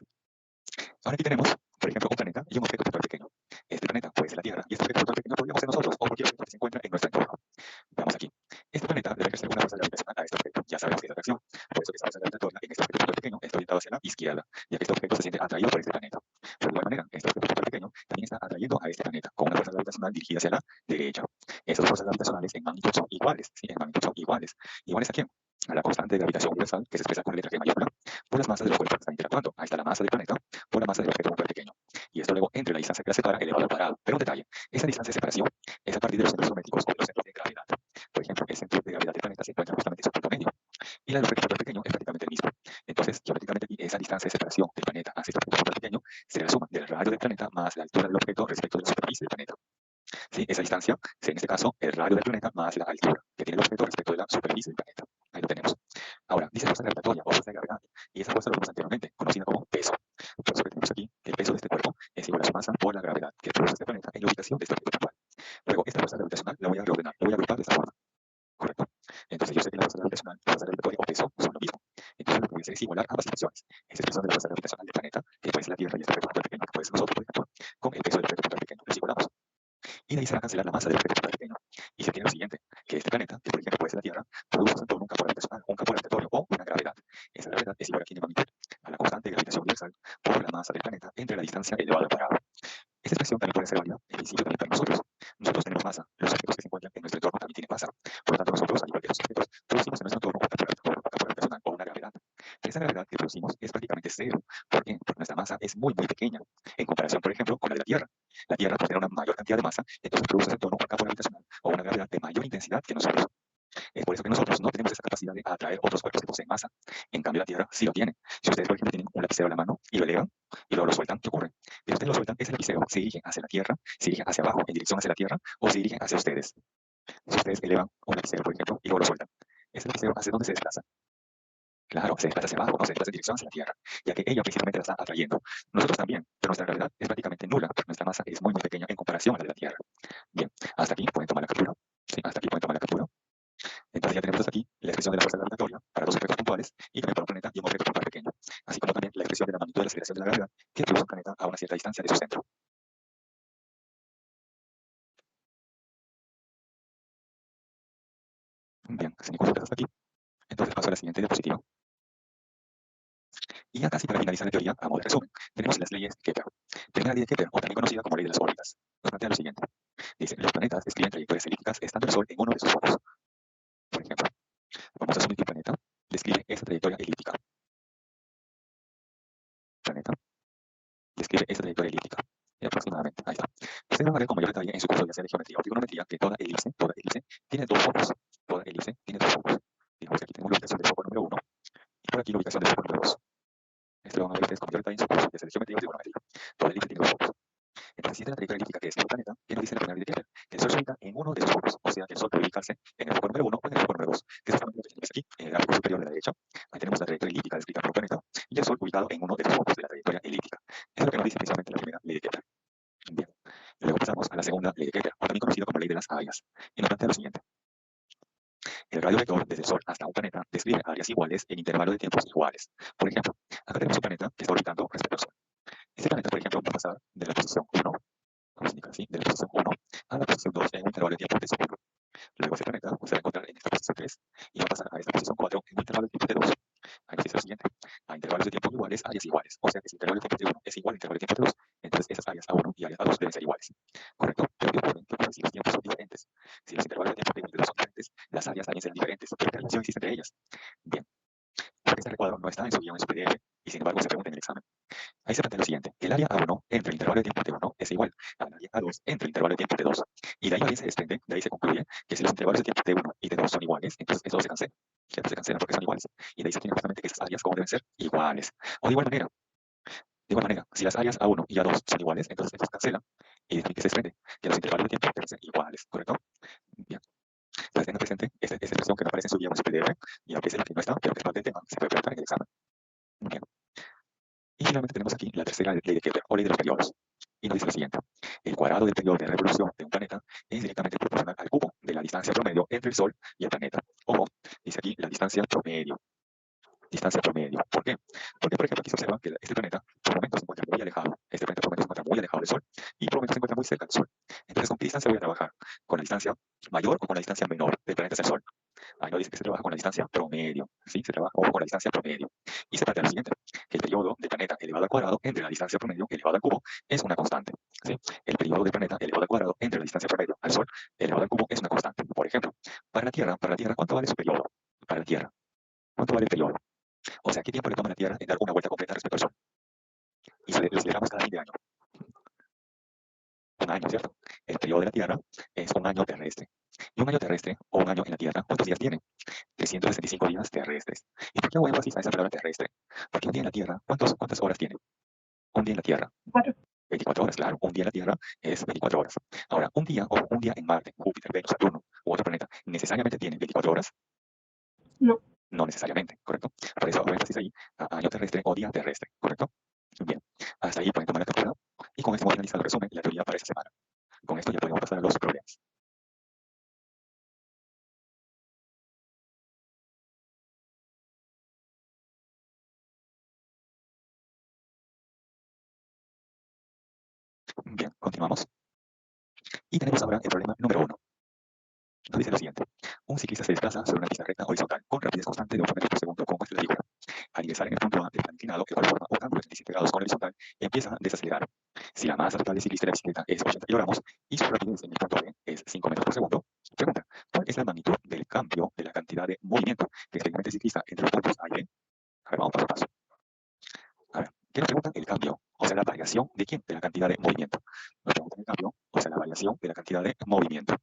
Ahora aquí tenemos, por ejemplo, un planeta y un objeto virtual pequeño. Este planeta puede ser la Tierra y este objeto virtual pequeño podríamos ser nosotros o cualquier objeto que se encuentra en nuestro entorno. Veamos aquí. Este planeta debe ejercer una fuerza gravitacional a este objeto. Ya sabemos que es atracción. Por eso que esa fuerza gravitatoria en este objeto virtual pequeño está orientado hacia la izquierda, ya que este objeto se siente atraído por este planeta. Pero de igual manera, este objeto virtual pequeño también está atrayendo a este planeta con una fuerza gravitacional dirigida hacia la derecha. Estas fuerzas gravitacionales en magnitud son iguales. ¿Sí? En magnitud son iguales. ¿Iguales a quién? A la constante de gravitación universal, que se expresa con la letra G mayúscula, por las masas de los cuerpos que están interactuando. Ahí está la masa del planeta por la masa del objeto virtual pequeño. Y esto luego entre la distancia que la separa elevado al cuadrado. Pero un detalle, esa distancia de separación es a partir de los centros geométricos o de los centros de gravedad. Por ejemplo, el centro de gravedad del planeta se encuentra justamente en su punto medio. Y la del objeto pequeño es prácticamente el mismo. Entonces, geométricamente aquí, esa distancia de separación del planeta hacia este objeto pequeño será la suma del radio del planeta más la altura del objeto respecto de la superficie del planeta. ¿Sí? Esa distancia, en este caso, el radio del planeta más la altura que tiene el objeto respecto de la superficie del planeta. Ahí lo tenemos. Ahora, dice fuerza gravitatoria o fuerza de gravedad, y esa fuerza lo vimos anteriormente, conocida como peso. Por eso que tenemos aquí que el peso de este cuerpo es igual a su masa por la gravedad que produce este planeta en la ubicación de este objeto puntual. Luego, esta fuerza gravitacional la voy a reordenar, la voy a agrupar de esta forma. ¿Correcto? Entonces, yo sé que la fuerza gravitacional, la fuerza gravitatoria o peso son lo mismo. Entonces, lo que voy a hacer es igualar ambas situaciones. Esta expresión de la fuerza gravitacional del planeta, que puede ser la Tierra y este objeto puntual pequeño, que puede ser nosotros, por ejemplo, con el peso del objeto puntual pequeño. Los igualamos. Y de ahí se va a cancelar la masa del objeto puntual pequeño. Y se tiene lo siguiente, que este planeta, que por ejemplo puede ser la Tierra, produce en torno un campo gravitacional, un campo gravitatorio o una gravedad. Esa gravedad es igual aquí en magnitud a la constante de gravitación universal por la masa del planeta entre la distancia elevado al cuadrado. Esta expresión también puede ser válida en principio también para nosotros. Nosotros tenemos masa, los objetos que se encuentran en nuestro entorno también tienen masa. Por lo tanto, nosotros, al igual que los objetos, producimos en nuestro entorno un campo gravitacional o una gravedad. Pero esa gravedad que producimos es prácticamente cero. ¿Por qué? Porque nuestra masa es muy pequeña en comparación, por ejemplo, con la de la Tierra. La Tierra, por tener una mayor cantidad de masa, entonces produce en torno un campo gravitacional o una gravedad de mayor intensidad que nosotros. Es por eso que nosotros no tenemos esa capacidad de atraer otros cuerpos que poseen masa. En cambio, la Tierra sí lo tiene. Si ustedes, por ejemplo, tienen un lapicero en la mano y lo elevan y luego lo sueltan, ¿qué ocurre? Si ustedes lo sueltan, ese lapicero se dirige hacia la Tierra, se dirige hacia abajo, en dirección hacia la Tierra, o se dirige hacia ustedes. Si ustedes elevan un lapicero, por ejemplo, y luego lo sueltan, ese lapicero, ¿hacia dónde se desplaza? Claro, se desplaza hacia abajo, no se desplaza en dirección hacia la Tierra, ya que ella precisamente la está atrayendo. Nosotros también, pero nuestra gravedad es prácticamente nula, porque nuestra masa es muy pequeña en comparación a la de la Tierra. Bien, hasta aquí pueden tomar la captura. Sí, hasta aquí pueden tomar la captura. Entonces ya tenemos aquí la expresión de la fuerza gravitatoria para dos objetos puntuales y también para un planeta y un objeto puntual pequeño, así como también la expresión de la magnitud de la aceleración de la gravedad que produce un planeta a una cierta distancia de su centro. Bien, si mi curso hasta aquí, entonces paso a la siguiente diapositiva. Y ya casi para finalizar la teoría, a modo de resumen, tenemos las leyes de Kepler. Primera ley de Kepler, o también conocida como ley de las órbitas, nos plantea lo siguiente. Dice, los planetas describen trayectorias elípticas estando el Sol en uno de sus focos. Por ejemplo, vamos a asumir que un planeta describe esta trayectoria elíptica. Planeta describe esta trayectoria elíptica. Aproximadamente, ahí está. Ustedes van a ver con mayor detalle en su curso ya sea de geometría o trigonometría que toda elipse tiene dos focos. Toda elipse tiene dos focos. Digamos que aquí tenemos la ubicación del foco número 1 y por aquí la ubicación del foco número 2. Esto lo van a ver ustedes con mayor detalle en su curso ya sea de geometría o trigonometría. Toda elipse tiene dos focos. Entonces, si esta es la trayectoria elíptica que es un planeta, ¿qué nos dice la primera ley de Kepler? Que el Sol se ubica en uno de sus focos, o sea que el Sol puede ubicarse en el foco número 1 o en el foco número 2, que es exactamente lo que tenemos aquí, en el gráfico superior de la derecha. Ahí tenemos la trayectoria elíptica descrita por un planeta y el Sol ubicado en uno de los focos de la trayectoria elíptica. Eso es lo que nos dice precisamente la primera ley de Kepler. Bien, luego pasamos a la segunda ley de Kepler, o también conocido como ley de las áreas, y nos plantea lo siguiente. El radio vector desde el Sol hasta un planeta describe áreas iguales en intervalos de tiempos iguales. Por ejemplo, acá tenemos un planeta que está orbitando respecto al Sol. Este planeta, por ejemplo, va a pasar de la posición 1, vamos a indicar así, de la posición 1 a la posición 2 en un intervalo de tiempo de segundo. Luego ese planeta se va a encontrar en esta posición 3 y va a pasar a esta posición 4 en un intervalo de tiempo de 2. Ahí nos dice lo siguiente, a intervalos de tiempo iguales, áreas iguales. O sea que si el intervalo de tiempo de 1 es igual al intervalo de tiempo de 2, entonces esas áreas A1 y áreas A2 deben ser iguales. ¿Correcto? Pero ¿qué ocurre? ¿Qué ocurre si los tiempos son diferentes? Si los intervalos de tiempo de 1 y de 2 son diferentes, las áreas también serán diferentes. ¿Qué relación existe entre ellas? Bien, porque este recuadro no está en su guión en su PDF y sin embargo se pregunta en el examen. Ahí se plantea lo siguiente, que el área A1 entre el intervalo de tiempo T1 es igual al área A2 entre el intervalo de tiempo T2. Y de ahí se desprende, de ahí se concluye que si los intervalos de tiempo T1 y T2 son iguales, entonces esos se cancelan. ¿Cierto? Se cancelan porque son iguales. Y de ahí se tiene justamente que esas áreas como deben ser iguales. O de igual manera, si las áreas A1 y A2 son iguales, entonces estos se cancelan. Y de ahí que se desprende que los intervalos de tiempo deben ser iguales, ¿correcto? Bien. Entonces tenga presente esta expresión que no aparece en su guión en su PDF, y aunque es la que no está, pero que es parte del tema, se puede preguntar en el examen. Bien. Y finalmente tenemos aquí la tercera ley de Kepler, o ley de los periodos. Y nos dice lo siguiente, el cuadrado del periodo de revolución de un planeta es directamente proporcional al cubo de la distancia promedio entre el Sol y el planeta. O, dice aquí, la distancia promedio. Distancia promedio. ¿Por qué? Porque, por ejemplo, aquí se observa que este planeta por momentos se encuentra muy alejado. Este planeta por momentos se encuentra muy alejado del Sol y por momentos se encuentra muy cerca del Sol. Entonces, ¿con qué distancia voy a trabajar? ¿Con la distancia mayor o con la distancia menor del planeta hacia el Sol? Ahí nos dice que se trabaja con la distancia promedio, ¿sí? Se trabaja con la distancia promedio. Y se plantea lo siguiente, que el periodo del planeta elevado al cuadrado entre la distancia promedio elevado al cubo es una constante, ¿sí? El periodo del planeta elevado al cuadrado entre la distancia promedio al Sol elevado al cubo es una constante. Por ejemplo, para la Tierra, ¿cuánto vale su periodo? Para la Tierra, ¿cuánto vale el periodo? O sea, ¿qué tiempo le toma a la Tierra en dar una vuelta completa respecto al Sol? Y si le damos cada fin de año. Un año, ¿cierto? El periodo de la Tierra es un año terrestre. Y un año terrestre, o un año en la Tierra, ¿cuántos días tiene? 365 días terrestres. ¿Y por qué hago énfasis a esa palabra terrestre? Porque un día en la Tierra, ¿cuántas horas tiene? Un día en la Tierra. 24 horas, claro. Un día en la Tierra es 24 horas. Ahora, un día en Marte, Júpiter, Venus, Saturno u otro planeta, ¿necesariamente tiene 24 horas? No. No necesariamente, ¿correcto? Por eso hago énfasis ahí a año terrestre o día terrestre, ¿correcto? Bien, hasta ahí pueden tomar la captura y con esto hemos finalizado el resumen y la teoría para esta semana. Con esto ya podemos pasar a los problemas. Bien, continuamos. Y tenemos ahora el problema número 1. Nos dice lo siguiente. Un ciclista se desplaza sobre una pista recta horizontal con rapidez constante de 8 metros por segundo, como muestra la figura. Al ingresar en el punto A del plan inclinado, el cual forma un ángulo de 37 grados con el horizontal, empieza a desacelerar. Si la masa total del ciclista de la bicicleta es 80 kilogramos y su rapidez en el punto B es 5 metros por segundo, pregunta, ¿cuál es la magnitud del cambio de la cantidad de movimiento que experimenta el ciclista entre los puntos A y B? A ver, vamos paso a paso. A ver, ¿qué nos preguntan? El cambio, o sea, la variación de quién? De la cantidad de movimiento. Nos preguntan el cambio, o sea, la variación de la cantidad de movimiento.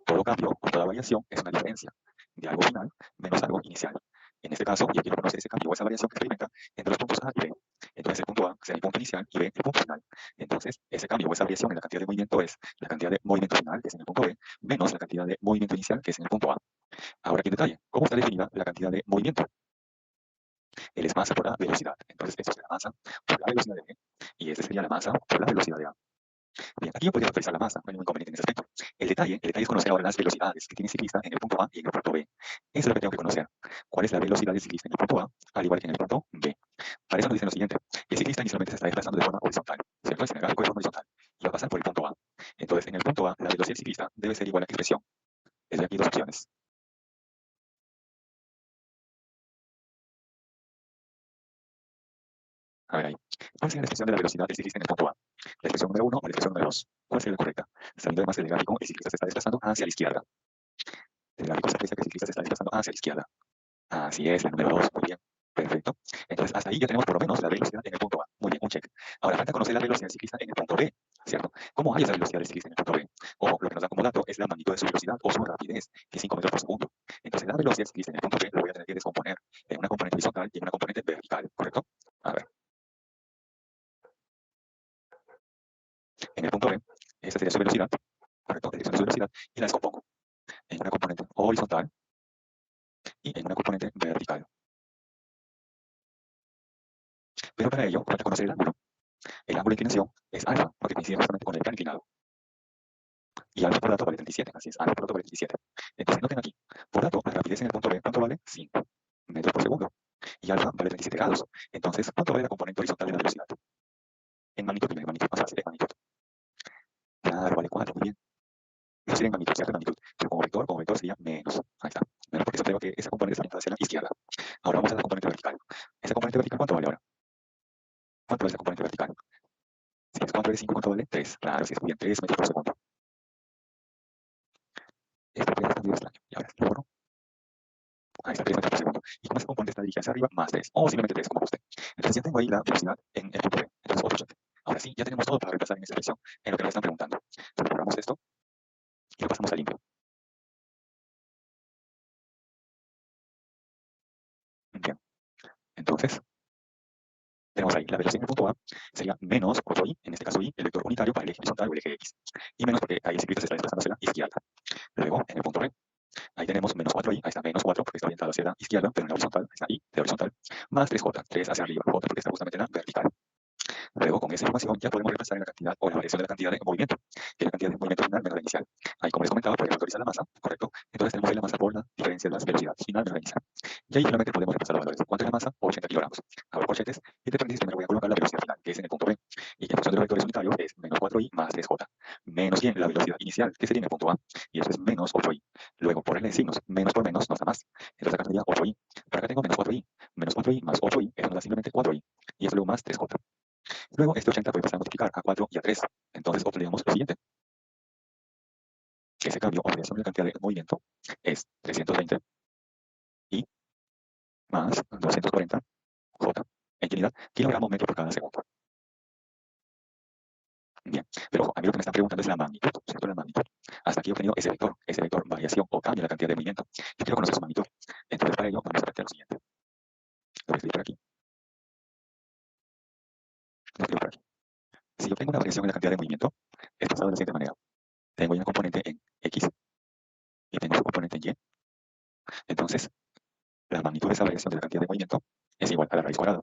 Todo cambio o toda variación es una diferencia de algo final menos algo inicial. En este caso, yo quiero conocer ese cambio o esa variación que experimenta entre los puntos A y B. Entonces, el punto A será el punto inicial y B el punto final. Entonces, ese cambio o esa variación en la cantidad de movimiento es la cantidad de movimiento final, que es en el punto B, menos la cantidad de movimiento inicial, que es en el punto A. Ahora, aquí en detalle, ¿cómo está definida la cantidad de movimiento? Él es masa por la velocidad. Entonces, esto será masa por la velocidad de B y ese sería la masa por la velocidad de A. Bien, aquí yo podría factorizar la masa, no hay ningún inconveniente en ese aspecto. El detalle es conocer ahora las velocidades que tiene el ciclista en el punto A y en el punto B. Eso es lo que tengo que conocer. ¿Cuál es la velocidad del ciclista en el punto A, al igual que en el punto B? Para eso nos dicen lo siguiente. El ciclista inicialmente se está desplazando de forma horizontal, ¿cierto? Es en el gráfico de forma horizontal. Y va a pasar por el punto A. Entonces, en el punto A, la velocidad del ciclista debe ser igual a qué expresión. Les doy aquí dos opciones. A ver ahí. ¿Cuál sería la expresión de la velocidad del ciclista en el punto A? ¿La expresión número 1 o la expresión número 2? ¿Cuál sería la correcta? Saliendo además del gráfico, el ciclista se está desplazando hacia la izquierda. Del gráfico se aprecia que el ciclista se está desplazando hacia la izquierda. Así es, la número 2. Muy bien. Perfecto. Entonces, hasta ahí ya tenemos por lo menos la velocidad en el punto A. Muy bien, un check. Ahora falta conocer la velocidad del ciclista en el punto B, ¿cierto? ¿Cómo hay esa velocidad del ciclista en el punto B? Ojo, lo que nos da como dato es la magnitud de su velocidad o su rapidez, que es 5 metros por segundo. Entonces, la velocidad del ciclista en el punto B lo voy a tener que descomponer en una componente horizontal y en una componente vertical, ¿correcto? A ver, en el punto B, esa sería su velocidad, ¿correcto? Esa es su velocidad y la descompongo en una componente horizontal y en una componente vertical. Pero para ello, falta conocer el ángulo. El ángulo de inclinación es alfa, porque coincide justamente con el plano inclinado. Y alfa por dato vale 37, así es, alfa por dato vale 37. Entonces noten aquí, por dato, la rapidez en el punto B, ¿cuánto vale? 5 metros por segundo. Y alfa vale 37 grados. Entonces, ¿cuánto vale la componente horizontal de la velocidad? En magnitud, en magnitud, más fácil, en magnitud. Claro, vale 4, muy bien. Eso sería en magnitud, ¿cierto? En magnitud. Pero como vector sería menos. Ahí está. Menos porque eso creo que esa componente está orientada hacia la izquierda. Ahora vamos a la componente vertical. ¿Esa componente vertical cuánto vale ahora? ¿Cuánto vale esa componente vertical? Si es 4 de 5, ¿cuánto vale? 3. Claro, si es bien, 3 metros por segundo. Esto puede estar medio extraño. Y ahora, lo borro. Ahí está, 3 metros por segundo. Y como esa componente está dirigida hacia arriba, más 3. O simplemente 3, como guste. Entonces ya tengo ahí la velocidad en el punto B. Entonces, otro check. Ahora sí, ya tenemos todo para reemplazar en esta expresión en lo que nos están preguntando. Entonces, borramos esto y lo pasamos a limpio. Bien. Entonces, tenemos ahí la velocidad en el punto A sería menos 8i, en este caso i, el vector unitario para el eje horizontal o el eje X. Y menos porque ahí el ciclista se está desplazando hacia la izquierda. Luego, en el punto B, ahí tenemos menos 4i, ahí está menos 4 porque está orientado hacia la izquierda, pero en la horizontal, ahí está i de horizontal, más 3j, 3 hacia arriba, j porque está justamente en la vertical. Luego, con esa información ya podemos reemplazar en la cantidad o la variación de la cantidad de movimiento, que es la cantidad de movimiento final menos la inicial. Ahí, como les comentaba, podemos factorizar la masa, ¿correcto? Entonces tenemos ahí la masa por la diferencia de las velocidades final menos la inicial. Y ahí finalmente podemos reemplazar los valores. ¿Cuánto es la masa? 80 kilogramos. Ahora corchetes, y de paréntesis primero voy a colocar la velocidad final, que es en el punto B. Y en función de los vectores unitarios es menos 4i más 3j. Menos bien la velocidad inicial, que sería en el punto A, y eso es menos 8i. Luego, por el de signos, menos por menos nos da más. Entonces acá tendría 8i. Por acá tengo menos 4i más 8i, eso nos da simplemente 4i. Y eso luego más 3j. Luego, este 80 puede pasar a multiplicar a 4 y a 3. Entonces, obtenemos lo siguiente. Ese cambio o variación de la cantidad de movimiento es 320 y más 240 J en unidad kilogramos metro por cada segundo. Bien, pero ojo, a mí lo que me están preguntando es la magnitud, ¿cierto? La magnitud. Hasta aquí he obtenido ese vector, variación o cambio en la cantidad de movimiento. Yo quiero conocer su magnitud. Entonces, para ello, vamos a plantear lo siguiente. Lo voy a escribir por aquí. Lo escribo por aquí. Si yo tengo una variación en la cantidad de movimiento, es pasado de la siguiente manera. Tengo una componente en X y tengo su componente en Y. Entonces, la magnitud de esa variación de la cantidad de movimiento es igual a la raíz cuadrada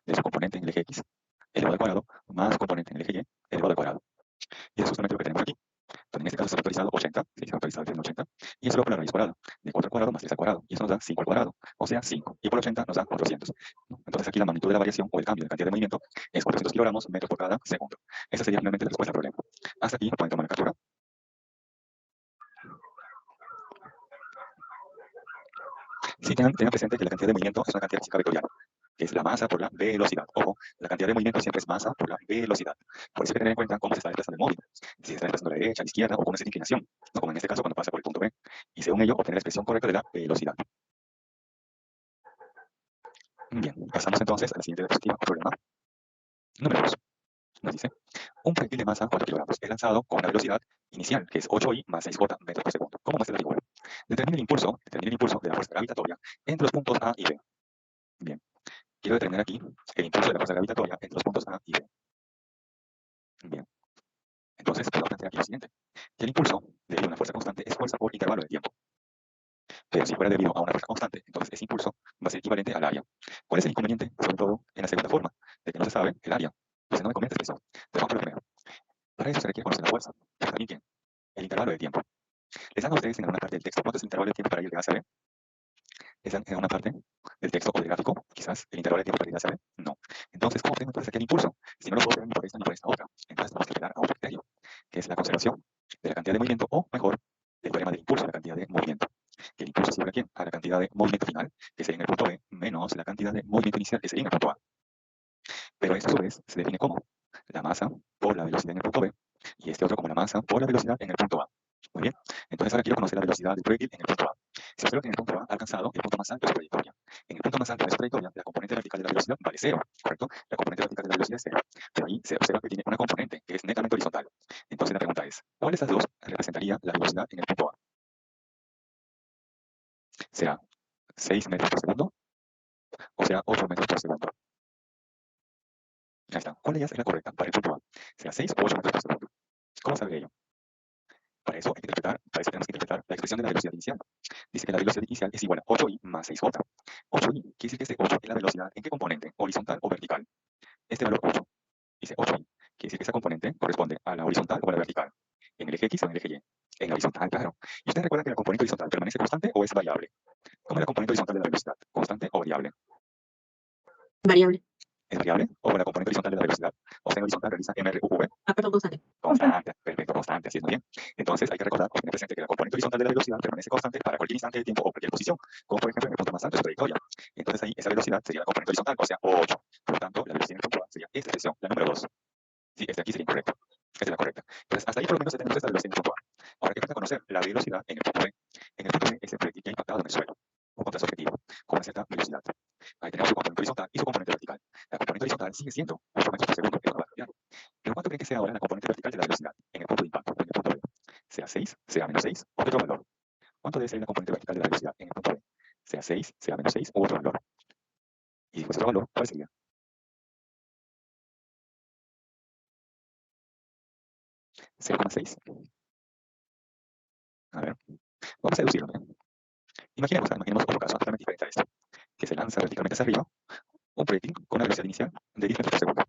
de su componente en el eje X elevado al cuadrado más componente en el eje Y elevado al cuadrado. Y eso es justamente lo que tenemos aquí. Entonces, en este caso se ha factorizado 80, sí, se ha factorizado el 80, y eso lo por la raíz cuadrada, de 4 al cuadrado más 3 al cuadrado, y eso nos da 5 al cuadrado, o sea, 5, y por 80 nos da 400. ¿No? Entonces, aquí la magnitud de la variación o el cambio de cantidad de movimiento es 400 kilogramos metros por cada segundo. Esa sería finalmente la respuesta al problema. Hasta aquí pueden tomar la captura. Sí, tengan presente que la cantidad de movimiento es una cantidad física vectorial, que es la masa por la velocidad. Ojo, la cantidad de movimiento siempre es masa por la velocidad. Por eso hay que tener en cuenta cómo se está desplazando el móvil. Si se está desplazando a la derecha, a la izquierda o con esa inclinación, no como en este caso cuando pasa por el punto B. Y según ello, obtener la expresión correcta de la velocidad. Bien, pasamos entonces a la siguiente diapositiva, problema número 2. Nos dice, un proyectil de masa 4 kilogramos es lanzado con una velocidad inicial, que es 8i más 6j metros por segundo. ¿Cómo muestra la figura? Determine el impulso de la fuerza gravitatoria entre los puntos A y B. Bien, quiero determinar aquí el impulso de la fuerza gravitatoria entre los puntos A y B. Bien, entonces puedo plantear aquí lo siguiente. Que el impulso debido a una fuerza constante es fuerza por intervalo de tiempo. Pero si fuera debido a una fuerza constante, entonces ese impulso va a ser equivalente al área. ¿Cuál es el inconveniente? Sobre todo en la segunda forma, de que no se sabe el área. Entonces no me convence eso. Entonces vamos a lo primero. Para eso se requiere conocer la fuerza, pero también ¿qué? El intervalo de tiempo. Les dan a ustedes en alguna parte del texto cuánto es el intervalo de tiempo para ir de A a B. Les dan en una parte del texto o del gráfico, quizás, el intervalo de tiempo para ir de A a B. No. Entonces, ¿cómo obtengo entonces aquí el impulso? Si no lo puedo ver ni por esta ni por esta otra. Entonces tenemos que apelar a otro criterio, que es la conservación de la cantidad de movimiento, o mejor, el teorema del impulso, la cantidad de movimiento. Que el impulso se iguala a quién? A la cantidad de movimiento final, que sería en el punto B, menos la cantidad de movimiento inicial, que sería en el punto A. Pero esto a su vez se define como la masa por la velocidad en el punto B y este otro como la masa por la velocidad en el punto A. Muy bien, entonces ahora quiero conocer la velocidad del proyectil en el punto A. Si observo que en el punto A ha alcanzado el punto más alto de su trayectoria. En el punto más alto de su trayectoria, la componente vertical de la velocidad vale cero, ¿correcto? La componente vertical de la velocidad es cero. Pero ahí se observa que tiene una componente que es netamente horizontal. Entonces la pregunta es, ¿cuál de estas dos representaría la velocidad en el punto A? ¿Será 6 metros por segundo o será 8 metros por segundo? Ahí está. ¿Cuál de ellas es la correcta para el punto A? ¿Será 6 o 8 metros por segundo? ¿Cómo sabe ello? Para eso tenemos que interpretar la expresión de la velocidad inicial. Dice que la velocidad inicial es igual a 8i más 6j. 8i quiere decir que este 8 es la velocidad en qué componente, horizontal o vertical. Este valor 8 dice 8i, quiere decir que esa componente corresponde a la horizontal o a la vertical. En el eje X o en el eje Y. En la horizontal, claro. ¿Y ustedes recuerdan que la componente horizontal permanece constante o es variable? ¿Cómo es la componente horizontal de la velocidad? ¿Constante o variable? Variable. ¿Es variable? ¿O la componente horizontal de la velocidad? O sea, en horizontal realiza MRUV. Perdón, constante. Constante, perfecto, constante, así es muy bien. Entonces hay que recordar o tener presente que la componente horizontal de la velocidad permanece constante para cualquier instante de tiempo o cualquier posición, como por ejemplo en el punto más alto de su trayectoria. Entonces ahí esa velocidad sería la componente horizontal, o sea, 8. Por lo tanto, la velocidad en el punto A sería esta expresión, la número 2. Sí, esta aquí sería incorrecta. Esta es la correcta. Entonces, hasta ahí por lo menos ya tenemos esta velocidad en el punto A. Ahora, ¿qué falta conocer? La velocidad en el punto B. En el punto B es el proyectil que ha impactado en el suelo, o contra su objetivo, con una cierta velocidad. Ahí tenemos su componente horizontal y su componente vertical. La componente horizontal sigue siendo 8 metros por segundo, eso no va a cambiar. Pero ¿cuánto creen que sea ahora la componente vertical de la velocidad en el punto de impacto, en el punto B? ¿Sea 6, sea menos 6 o otro valor? ¿Cuánto debe ser la componente vertical de la velocidad en el punto B? ¿Sea 6, sea menos 6 u otro valor? Y si fuese otro valor, ¿cuál sería? 0,6. A ver, vamos a deducirlo. Imaginemos otro caso totalmente diferente a este, que se lanza verticalmente hacia arriba un proyectil con una velocidad inicial de 10 metros por segundo,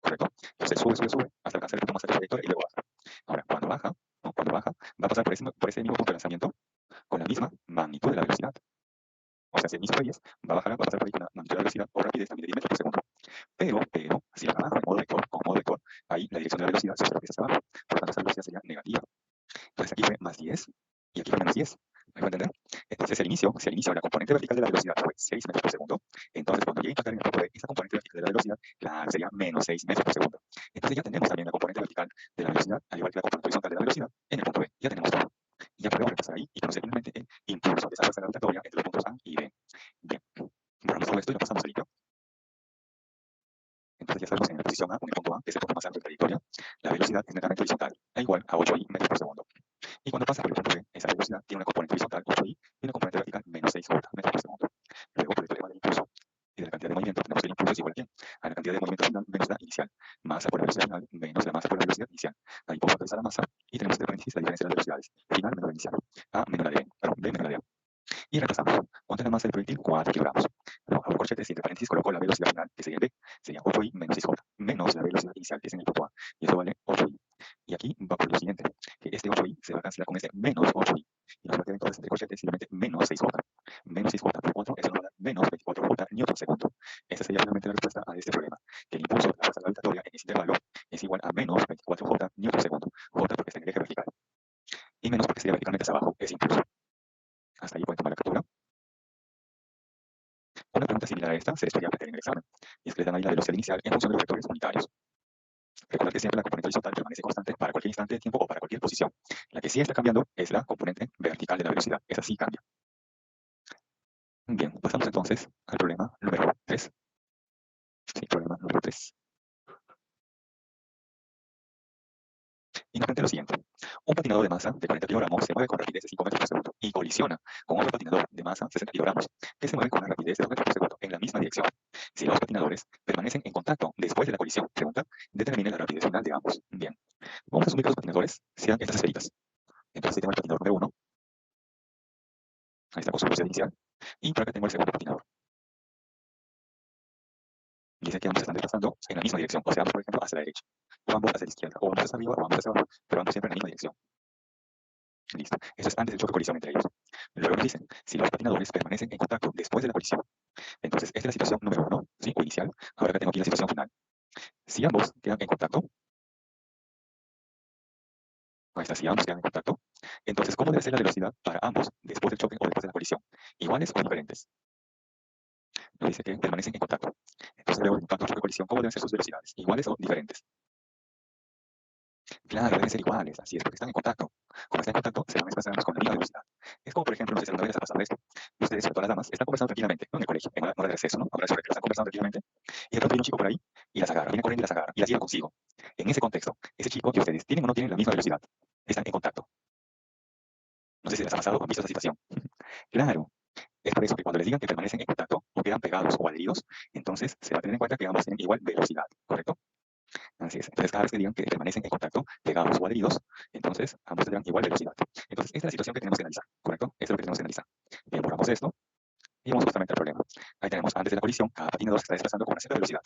¿correcto? Entonces sube hasta alcanzar el punto más alto de la trayectoria y luego baja. Ahora, cuando baja, va a pasar por ese mismo punto de lanzamiento con la misma magnitud de la velocidad. O sea, si el mismo es, va a pasar por ahí con una magnitud de velocidad o rapidez también de 10 metros por segundo. Pero, si baja abajo con modo vector, ahí la dirección de la velocidad se observa que es hacia abajo. Por lo tanto, esa velocidad sería negativa. Entonces aquí fue más 10 y aquí fue menos 10. ¿Me puedo entender? Entonces si al inicio la componente vertical de la velocidad fue 6 metros por segundo, entonces cuando llegue a impactar en el punto B, esa componente vertical de la velocidad, claro, sería menos 6 metros por segundo. Entonces ya tenemos también la componente vertical de la velocidad, al igual que la componente horizontal de la velocidad, en el punto B. Ya tenemos todo. Y ya podemos repasar ahí y conocer finalmente el impulso de esa fuerza gravitatoria entre los puntos A y B. Bien, borramos todo esto y lo pasamos a limpio. Entonces ya sabemos que en la posición A, en el punto A, que es el punto más alto de trayectoria, la velocidad es netamente horizontal, es igual a 8i metros por segundo. Y cuando pasa por el punto B, esa velocidad tiene una componente horizontal 8i y una componente vertical menos 6 metros por segundo. Luego, por el teorema del impulso y de la cantidad de movimiento, tenemos que el impulso es igual a ¿qué? A la cantidad de movimiento final menos la inicial. Masa por la velocidad final menos la masa por la velocidad inicial. Ahí podemos factorizar la masa y tenemos entre paréntesis la diferencia de las velocidades. Final menos la inicial. A menos la de B. Perdón, B menos la de A. Y repasamos. ¿Cuánto es la masa del proyectil? 4 kilogramos. Luego, abro corchetes y entre paréntesis coloco la velocidad final, que sería el B. Sería 8i menos 6j, menos la velocidad inicial, que es en el punto A. Y eso vale 8i. Y aquí va por lo siguiente, que este 8i se va a cancelar con este menos 8i. Y nos va a quedar entonces entre corchetes simplemente menos 6j. Menos 6j por 4, eso nos va a dar menos 24j newton segundo. Esa sería realmente la respuesta a este problema. Que el impulso de la fuerza gravitatoria en ese intervalo es igual a menos 24j newton segundo. J porque está en el eje vertical. Y menos porque sería verticalmente hacia abajo ese impulso. Hasta ahí pueden tomar la captura. Una pregunta similar a esta se les podría plantear en el examen, y es que les dan ahí la velocidad inicial en función de los vectores unitarios. Recordad que siempre la componente horizontal permanece constante para cualquier instante de tiempo o para cualquier posición. La que sí está cambiando es la componente vertical de la velocidad. Esa sí cambia. Bien, pasamos entonces al problema número 3. Sí, problema número 3. Y nos plantea lo siguiente. Un patinador de masa de 40 kilogramos se mueve con rapidez de 5 metros por segundo y colisiona con otro patinador de masa de 60 kilogramos que se mueve con una rapidez de 2 metros por segundo en la misma dirección. Si los patinadores permanecen en contacto después de la colisión, pregunta, determine la rapidez final de ambos. Bien, vamos a asumir que los patinadores sean estas esferitas. Entonces, ahí tengo el patinador número 1, ahí está con su velocidad inicial, y por acá tengo el segundo patinador. Dice que ambos están desplazando en la misma dirección, o sea, ambos, por ejemplo, hacia la derecha, o ambos hacia la izquierda, o ambos hacia arriba, o ambos hacia abajo, pero ambos siempre en la misma dirección. Listo. Eso es antes del choque de colisión entre ellos. Luego nos dicen, si los patinadores permanecen en contacto después de la colisión. Entonces, esta es la situación número 1, ¿sí? O inicial. Ahora acá tengo aquí la situación final. Si ambos quedan en contacto, ahí está, si ambos quedan en contacto, entonces, ¿cómo debe ser la velocidad para ambos después del choque o después de la colisión? ¿Iguales o diferentes? Nos dice que permanecen en contacto. Entonces, luego del impacto de colisión, ¿cómo deben ser sus velocidades? ¿Iguales o diferentes? Claro, deben ser iguales, así es, porque están en contacto. Como están en contacto, se van a desplazar con la misma velocidad. Es como, por ejemplo, no sé si alguna vez les ha pasado esto. Ustedes, sobre todo las damas, están conversando tranquilamente, ¿no? En el colegio, en una hora de receso, ¿no? Ahora sobre que están conversando tranquilamente, y de pronto viene un chico por ahí y las agarra, viene corriendo y las agarra, y las lleva consigo. En ese contexto, ese chico que ustedes tienen o no tienen la misma velocidad, están en contacto. No sé si les ha pasado o han visto esa situación. Claro, es por eso que cuando les digan que permanecen en contacto o quedan pegados o adheridos, entonces se va a tener en cuenta que ambos tienen igual velocidad, ¿correcto? Así es. Entonces, cada vez que digan que permanecen en contacto, pegados o adheridos, entonces ambos tendrán igual velocidad. Entonces, esta es la situación que tenemos que analizar, ¿correcto? Esto es lo que tenemos que analizar. Bien, borramos esto y vamos justamente al problema. Ahí tenemos, antes de la colisión, cada patinador se está desplazando con una cierta velocidad.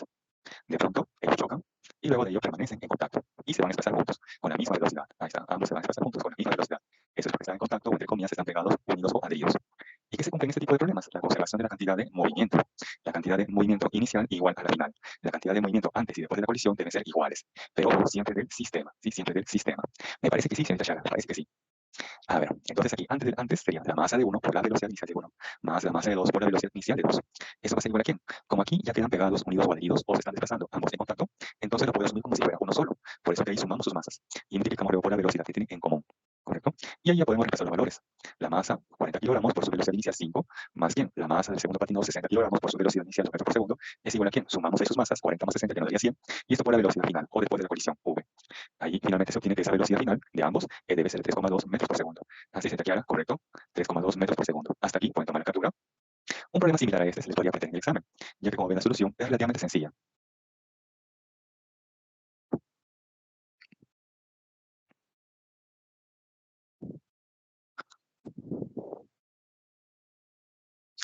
De pronto, ellos chocan y luego de ello permanecen en contacto y se van a desplazar juntos con la misma velocidad. Ahí está, ambos se van a desplazar juntos con la misma velocidad. Eso es porque están en contacto o, entre comillas, están pegados, unidos o adheridos. ¿Y qué se cumple en este tipo de problemas? La conservación de la cantidad de movimiento. La cantidad de movimiento inicial igual a la final. La cantidad de movimiento antes y después de la colisión deben ser iguales. Pero ojo, siempre del sistema. Sí, siempre del sistema. Me parece que sí, señorita Chaga, me parece que sí. A ver, entonces aquí antes sería la masa de 1 por la velocidad inicial de 1, más la masa de 2 por la velocidad inicial de 2. ¿Eso va a ser igual a quién? Como aquí ya quedan pegados, unidos o adheridos, o se están desplazando ambos en contacto, entonces lo puedo asumir como si fuera uno solo. Por eso que ahí sumamos sus masas y multiplicamos luego por la velocidad que tienen en común. ¿Correcto? Y ahí ya podemos reemplazar los valores. La masa, 40 kilogramos por su velocidad inicial 5, más bien la masa del segundo patinador, 60 kilogramos por su velocidad inicial 2 metros por segundo, es igual a quién? Sumamos ahí sus masas, 40 más 60 que nos daría 100, y esto por la velocidad final, o después de la colisión, v. Ahí finalmente se obtiene que esa velocidad final de ambos debe ser 3,2 metros por segundo. Así se te queda, ¿correcto? 3,2 metros por segundo. Hasta aquí pueden tomar la captura. Un problema similar a este se les podría plantear en el examen, ya que como ven la solución es relativamente sencilla.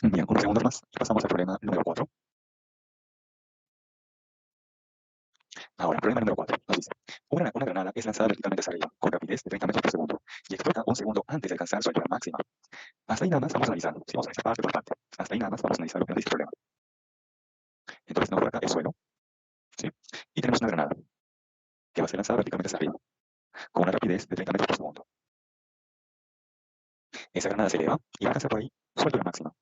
Bien, unos segundos más y pasamos al problema número 4. Ahora, problema número 4 nos dice, una granada es lanzada verticalmente hacia arriba con rapidez de 30 metros por segundo y explota un segundo antes de alcanzar su altura máxima. Hasta ahí nada más vamos a analizar, sí, vamos a analizar parte por parte. Hasta ahí nada más vamos a analizar lo que nos dice el problema. Entonces tenemos por acá el suelo, ¿sí? Y tenemos una granada que va a ser lanzada verticalmente hacia arriba con una rapidez de 30 metros por segundo. Esa granada se eleva y va a alcanzar por ahí su altura máxima,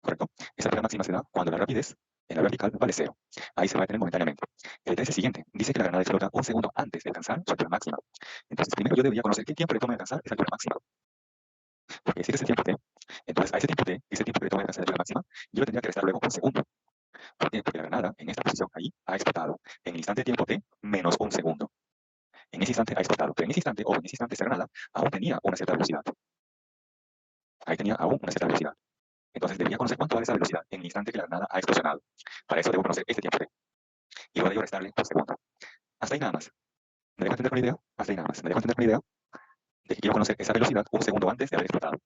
¿correcto? Esa altura máxima se da cuando la rapidez en la vertical vale 0. Ahí se va a detener momentáneamente. El detalle es el siguiente. Dice que la granada explota un segundo antes de alcanzar su altura máxima. Entonces, primero yo debería conocer qué tiempo le toma de alcanzar esa altura máxima. Porque si ese es el tiempo t, entonces a ese tiempo t, que es el tiempo que le toma de alcanzar la altura máxima, yo le tendría que restar luego un segundo. ¿Por qué? Porque la granada en esta posición ahí ha explotado en el instante de tiempo t menos un segundo. En ese instante ha explotado, pero en ese instante, o en ese instante esa granada aún tenía una cierta velocidad. Ahí tenía aún una cierta velocidad. Entonces debería conocer cuánto vale esa velocidad en el instante que la granada ha explosionado. Para eso debo conocer este tiempo t. Y luego debo restarle un segundo. Hasta ahí nada más. ¿Me dejo entender con la idea? Hasta ahí nada más. ¿Me dejo entender con la idea de que quiero conocer esa velocidad un segundo antes de haber explotado?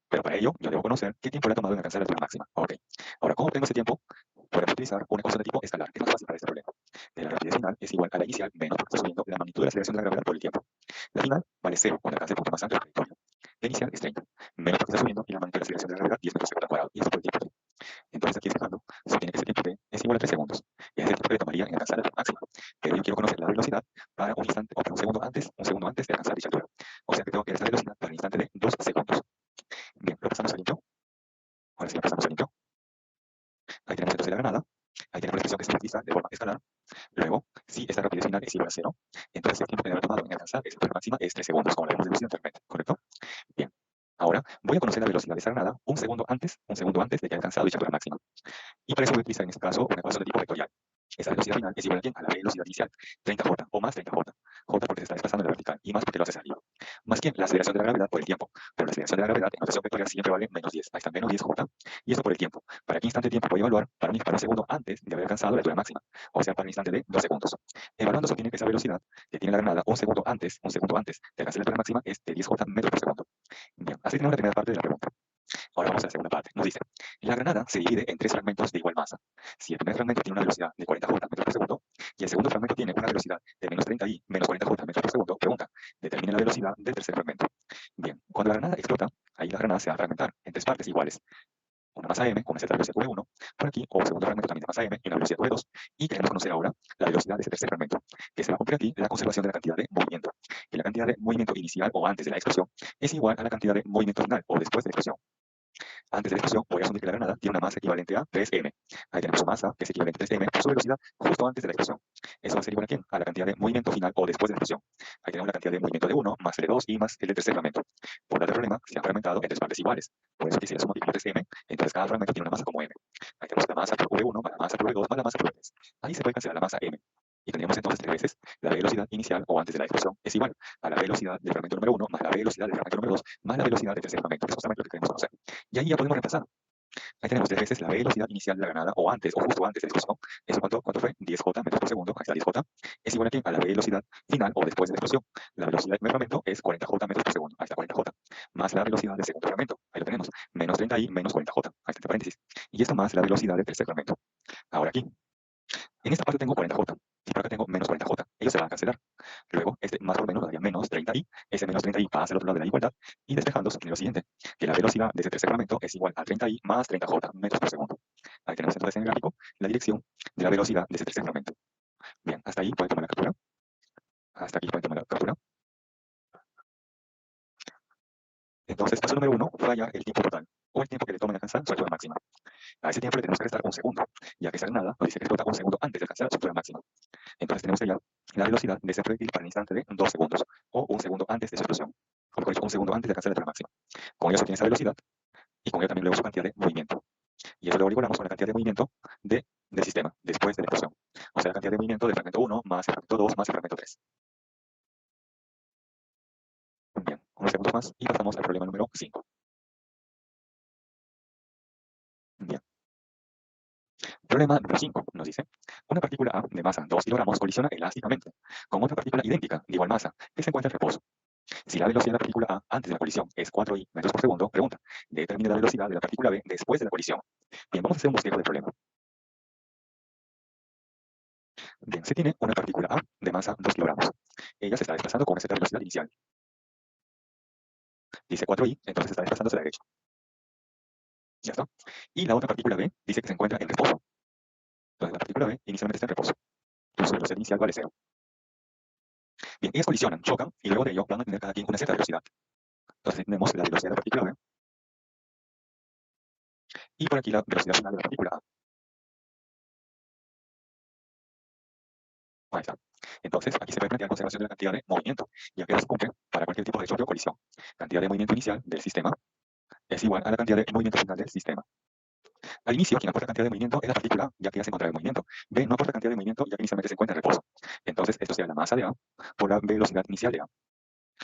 Pero para ello, yo debo conocer qué tiempo le ha tomado en alcanzar la altura máxima. Ok. Ahora, ¿cómo obtengo ese tiempo? Podemos utilizar una ecuación de tipo escalar, que es más fácil para este problema. De la rapidez final es igual a la inicial menos porque está subiendo la magnitud de la aceleración de la gravedad por el tiempo. La final vale 0 cuando alcance el punto más alto del trayectoria. La inicial es 30, menos porque está subiendo y la magnitud de la aceleración de la gravedad 10 metros por segundo al cuadrado. Y esto por el tiempo t. Entonces aquí dejando, se obtiene que ese tiempo t es igual a 3 segundos. Y es el tiempo que le tomaría en alcanzar la altura máxima. Pero yo quiero conocer la velocidad para un instante, o para un segundo antes de alcanzar dicha altura. O sea que tengo que esa velocidad para el instante de 2 segundos. Bien, lo pasamos a limpio. Ahora sí lo pasamos a limpio. Ahí tenemos entonces la granada. Ahí tenemos la expresión que se utiliza de forma escalar. Luego, si esta rapidez final es igual a 0, entonces el tiempo que debe haber tomado en alcanzar esa altura máxima es 3 segundos, como lo hemos deducido anteriormente, ¿correcto? Bien. Ahora voy a conocer la velocidad de esa granada un segundo antes de que haya alcanzado dicha altura máxima. Y para eso voy a utilizar en este caso una ecuación de tipo vectorial. Esa velocidad final es igual a quién? A la velocidad inicial, 30j o más 30j. J porque se está desplazando en la vertical y más porque lo hace arriba. Más quién? La aceleración de la gravedad por el tiempo. Pero la aceleración de la gravedad en notación vectorial siempre vale menos 10. Ahí está menos 10j. Y esto por el tiempo. ¿Para qué instante de tiempo voy a evaluar? Para un segundo antes de haber alcanzado la altura máxima. O sea, para un instante de 2 segundos. Evaluando se obtiene que esa velocidad que tiene la granada un segundo antes de alcanzar la altura máxima es de 10j metros por segundo. Bien, así tenemos la primera parte de la pregunta. Ahora vamos a la segunda parte. Nos dice, la granada se divide en 3 fragmentos de igual masa. Si el primer fragmento tiene una velocidad de 40j metros por segundo y el segundo fragmento tiene una velocidad de menos 30i menos 40j metros por segundo, pregunta, determine la velocidad del tercer fragmento. Bien, cuando la granada explota, ahí la granada se va a fragmentar en 3 partes iguales. Una masa m con una cierta velocidad v1, por aquí, o un segundo fragmento también de masa m y una velocidad v2, y queremos conocer ahora la velocidad de ese tercer fragmento, que se va a cumplir aquí la conservación de la cantidad de movimiento, que la cantidad de movimiento inicial o antes de la explosión es igual a la cantidad de movimiento final o después de la explosión. antes de la explosión, voy a asumir que la granada tiene una masa equivalente a 3m. Ahí tenemos su masa, que es equivalente a 3m, por su velocidad justo antes de la explosión. Eso va a ser igual a ¿quién? A la cantidad de movimiento final o después de la explosión. Ahí tenemos la cantidad de movimiento de 1 más el de 2 y más el de tercer fragmento. Por el problema, se han fragmentado en tres partes iguales. Por eso que si la suma múltiplo 3m, entonces cada fragmento tiene una masa como m. Ahí tenemos la masa por v1 más la masa por v2 más la masa por v3. Ahí se puede cancelar la masa m. Y tendríamos entonces tres veces la velocidad inicial o antes de la explosión es igual a la velocidad del fragmento número 1 más la velocidad del fragmento número 2 más la velocidad del tercer fragmento, que es justamente lo que queremos conocer. Y ahí ya podemos reemplazar. Ahí tenemos tres veces la velocidad inicial de la granada, o antes, o justo antes de la explosión. ¿Eso cuánto fue? 10J metros por segundo. Ahí está 10J. Es igual a ¿qué? A la velocidad final o después de la explosión. La velocidad del primer fragmento es 40J metros por segundo. Ahí está 40J. Más la velocidad del segundo fragmento. Ahí lo tenemos. Menos 30i menos 40J. Ahí está entre paréntesis. Y esto más la velocidad del tercer fragmento. Ahora aquí. En esta parte tengo 40J. Y por acá tengo menos 40J. Ellos se van a cancelar. Luego, este más por menos daría menos 30i. Ese menos 30i pasa al otro lado de la igualdad. Y despejando, se tiene lo siguiente: que la velocidad de ese tercer fragmento es igual a 30i más 30J metros por segundo. Ahí tenemos entonces en el gráfico la dirección de la velocidad de ese tercer fragmento. Bien, hasta ahí pueden tomar la captura. Hasta aquí pueden tomar la captura. Entonces, paso número 1, falla el tiempo total, o el tiempo que le toma en alcanzar su altura máxima. A ese tiempo le tenemos que restar un segundo, ya que esa granada nos dice que explota un segundo antes de alcanzar su altura máxima. Entonces tenemos que hallar la velocidad de ese proyectil para el instante de 2 segundos, o un segundo antes de su explosión, o mejor dicho, un segundo antes de alcanzar la altura máxima. Con ello se obtiene esa velocidad, y con ello también luego su cantidad de movimiento. Y eso lo igualamos con la cantidad de movimiento del sistema después de la explosión. O sea, la cantidad de movimiento del fragmento 1 más el fragmento 2 más el fragmento 3. Bien, unos segundos más y pasamos al problema número 5. Bien. Problema número 5 nos dice: una partícula A de masa 2 kilogramos colisiona elásticamente con otra partícula idéntica de igual masa que se encuentra en reposo. Si la velocidad de la partícula A antes de la colisión es 4i metros por segundo, pregunta, determina la velocidad de la partícula B después de la colisión. Bien, vamos a hacer un bosquejo del problema. Bien, se tiene una partícula A de masa 2 kilogramos. Ella se está desplazando con una cierta velocidad inicial. Dice 4i, entonces se está desplazando hacia la derecha. ¿Ya está? Y la otra partícula B dice que se encuentra en reposo. Entonces la partícula B inicialmente está en reposo. Su velocidad inicial vale 0. Bien, ellas colisionan, chocan, y luego de ello van a tener cada quien una cierta velocidad. Entonces tenemos la velocidad de la partícula B, y por aquí la velocidad final de la partícula A. Ahí está. Entonces, aquí se puede plantear conservación de la cantidad de movimiento, ya que se cumple para cualquier tipo de choque o colisión. Cantidad de movimiento inicial del sistema es igual a la cantidad de movimiento final del sistema. Al inicio, quien aporta cantidad de movimiento es la partícula A, ya que ya se encuentra en movimiento. B no aporta cantidad de movimiento, ya que inicialmente se encuentra en reposo. Entonces, esto será la masa de A por la velocidad inicial de A.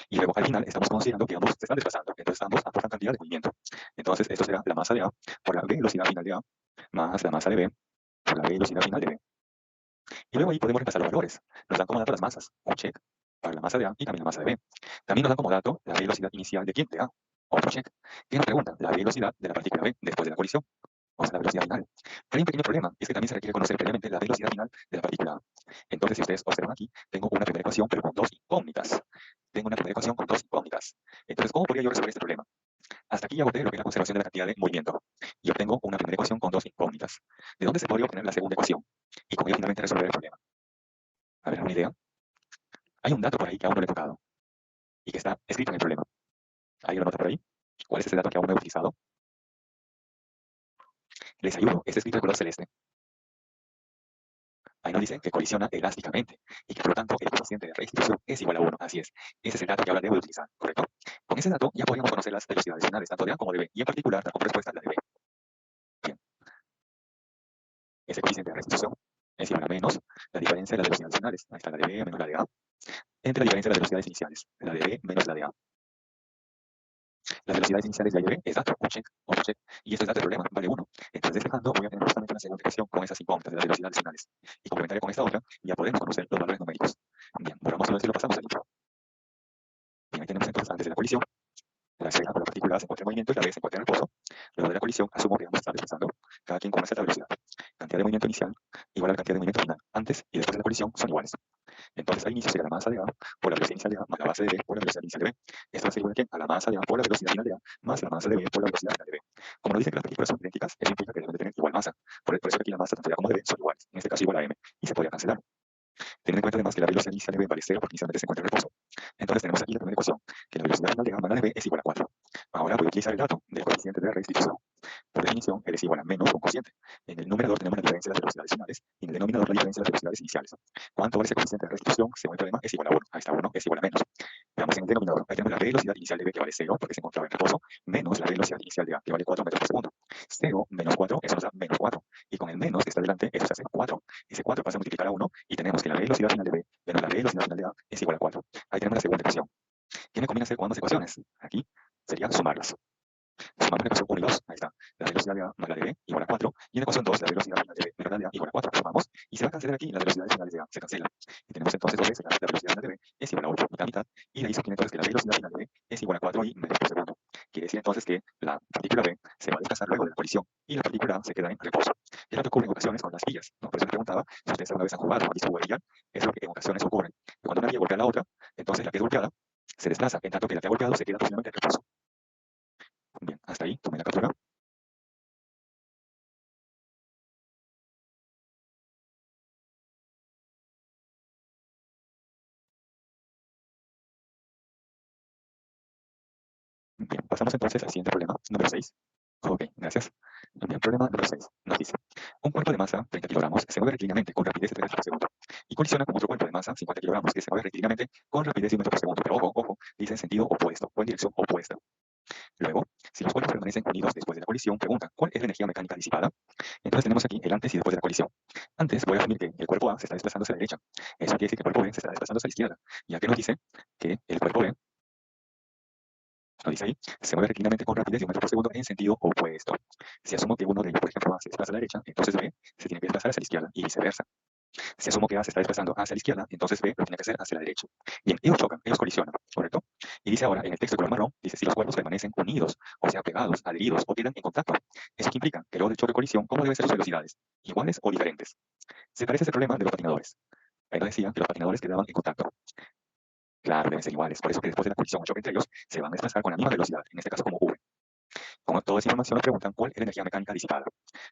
Y luego, al final, estamos considerando que ambos se están desplazando. Entonces, ambos aportan cantidad de movimiento. Entonces, esto será la masa de A por la velocidad final de A, más la masa de B por la velocidad final de B. Y luego ahí podemos reemplazar los valores. Nos dan como dato las masas, un check para la masa de A y también la masa de B. También nos dan como dato la velocidad inicial de quién, de A. Otro check. ¿Qué nos pregunta? La velocidad de la partícula B después de la colisión. O sea, la velocidad final. Pero hay un pequeño problema, y es que también se requiere conocer previamente la velocidad final de la partícula A. Entonces, si ustedes observan aquí, tengo una primera ecuación, pero con dos incógnitas. Tengo una primera ecuación con dos incógnitas. Entonces, ¿cómo podría yo resolver este problema? Hasta aquí ya agoté lo que es la conservación de la cantidad de movimiento. Y obtengo una primera ecuación con dos incógnitas. ¿De dónde se podría obtener la segunda ecuación? Y con ello finalmente resolver el problema. A ver, ¿alguna idea? Hay un dato por ahí que aún no le he tocado y que está escrito en el problema. ¿Hay una nota por ahí? ¿Cuál es ese dato que aún no he utilizado? Les ayudo, está escrito en color celeste. Ahí nos dice que colisiona elásticamente y que por lo tanto el coeficiente de restitución es igual a 1. Así es. Ese es el dato que ahora debo de utilizar, ¿correcto? Con ese dato ya podríamos conocer las velocidades finales, tanto de A como de B, y en particular como respuesta la de B. Bien. Ese coeficiente de restitución es igual a menos la diferencia de las velocidades finales. Ahí está la de B menos la de A, entre la diferencia de las velocidades iniciales. La de B menos la de A. Las velocidades iniciales de A y de B es dato, un check, otro check. Y esto es dato del problema, vale 1. Entonces, despejando, voy a tener justamente una segunda ecuación con esas incógnitas de las velocidades finales. Y complementaré con esta otra, ya podemos conocer los valores numéricos. Bien, borramos todo esto y lo pasamos al libro. Bien, ahí tenemos entonces antes de la colisión. La esfera o la partícula se encuentra en movimiento y la B se encuentra en reposo. Luego de la colisión, asumo que ambos están desplazando, cada quien con una cierta velocidad. Cantidad de movimiento inicial igual a la cantidad de movimiento final. Antes y después de la colisión son iguales. Entonces, al inicio sería la masa de A por la velocidad inicial de A más la base de B por la velocidad inicial de B. Esto va a ser igual a ¿qué? A la masa de A por la velocidad final de A más la masa de B por la velocidad final de B. Como nos dice que las partículas son idénticas, eso implica que deben de tener igual masa. Por eso aquí la masa tanto de A como de B son iguales. En este caso igual a M. Y se podría cancelar. Teniendo en cuenta además que la velocidad inicial de B vale 0 porque inicialmente se encuentra en reposo. Entonces tenemos aquí la primera ecuación, que la velocidad final de A más la de B es igual a 4. Ahora voy a utilizar utilizar el dato del coeficiente de restitución. Por definición, L es igual a menos un cociente. En el numerador tenemos la diferencia de las velocidades finales y en el denominador la diferencia de las velocidades iniciales. ¿Cuánto vale ese coeficiente de restitución? Según el problema, es igual a 1. Ahí está 1, es igual a menos. Veamos en el denominador. Ahí tenemos la velocidad inicial de B que vale 0 porque se encontraba en reposo, menos la velocidad inicial de A que vale 4 metros por segundo. 0 menos 4, eso nos da menos 4. Y con el menos que está delante, eso se hace 4. Ese 4 pasa a multiplicar a 1 y tenemos que la velocidad final de B menos la velocidad final de A es igual a 4. Ahí tenemos la segunda ecuación. ¿Qué me conviene hacer con ambas ecuaciones? Aquí sería sumarlas. Sumamos la ecuación 1 y 2, ahí está. La velocidad de A más la de B igual a 4. Y en la ecuación 2, la velocidad final de B menos la de A igual a 4. Sumamos y se va a cancelar aquí las velocidades finales de A. Se cancela. Y tenemos entonces 2 veces la velocidad final de B es igual a 8, mitad, mitad. Y de ahí se obtiene entonces que la velocidad final de B es igual a 4 y metros por segundo. Quiere decir entonces que la partícula B se va a desplazar luego de la colisión y la partícula A se queda en reposo. Y es lo que ocurre en ocasiones con las villas, ¿no? Por eso les preguntaba si ustedes alguna vez han jugado o han visto jugar billar, es lo que en ocasiones ocurre. Que cuando una villa golpea a la otra, entonces la que es golpeada se desplaza, en tanto que la que ha golpeado se queda posiblemente en reposo. Bien, hasta ahí, tomen la captura. Bien, pasamos entonces al siguiente problema, número 6. Ok, gracias. Bien, problema número 6. Nos dice, un cuerpo de masa, 30 kilogramos, se mueve rectilíneamente con rapidez de 3 metros por segundo y colisiona con otro cuerpo de masa, 50 kilogramos, que se mueve rectilíneamente con rapidez de 1 metro por segundo. Pero ojo, ojo, dice en sentido opuesto o en dirección opuesta. Luego, si los cuerpos permanecen unidos después de la colisión, pregunta, ¿cuál es la energía mecánica disipada? Entonces tenemos aquí el antes y después de la colisión. Antes voy a asumir que el cuerpo A se está desplazando hacia la derecha. Eso quiere decir que el cuerpo B se está desplazando hacia la izquierda. Ya que nos dice que el cuerpo B, lo dice ahí, se mueve rectilíneamente con rapidez de 1 metro por segundo en sentido opuesto. Si asumo que uno de ellos, por ejemplo, A se desplaza a la derecha, entonces B se tiene que desplazar hacia la izquierda y viceversa. Si asumo que A se está desplazando hacia la izquierda, entonces B lo tiene que hacer hacia la derecha. Bien, ellos chocan, ellos colisionan, ¿correcto? Y dice ahora, en el texto de color marrón, dice si los cuerpos permanecen unidos, o sea, pegados, adheridos o quedan en contacto. Eso que implica que luego del choque colisión, ¿cómo deben ser sus velocidades? ¿Iguales o diferentes? Se parece a ese problema de los patinadores. Ahí nos decían que los patinadores quedaban en contacto. Claro, deben ser iguales. Por eso que después de la colisión o choque entre ellos, se van a desplazar con la misma velocidad, en este caso como V. Con toda esa información nos preguntan cuál es la energía mecánica disipada.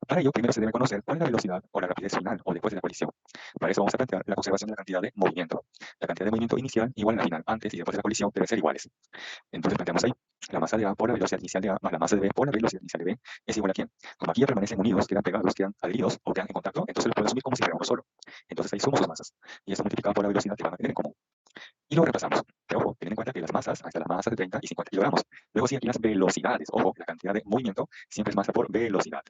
Para ello, primero se debe conocer cuál es la velocidad o la rapidez final o después de la colisión. Para eso vamos a plantear la conservación de la cantidad de movimiento. La cantidad de movimiento inicial igual a la final, antes y después de la colisión deben ser iguales. Entonces planteamos ahí, la masa de A por la velocidad inicial de A más la masa de B por la velocidad inicial de B es igual a ¿quién? Como aquí ya permanecen unidos, quedan pegados, quedan adheridos o quedan en contacto, entonces lo puedo asumir como si fuera uno solo. Entonces ahí sumo sus masas. Y esto multiplicado por la velocidad que van a tener en común. Y luego repasamos. Pero ojo, ten en cuenta que las masas, ahí están las masas de 30 y 50 kilogramos. Luego sí aquí las velocidades. Ojo, la cantidad de movimiento siempre es masa por velocidad.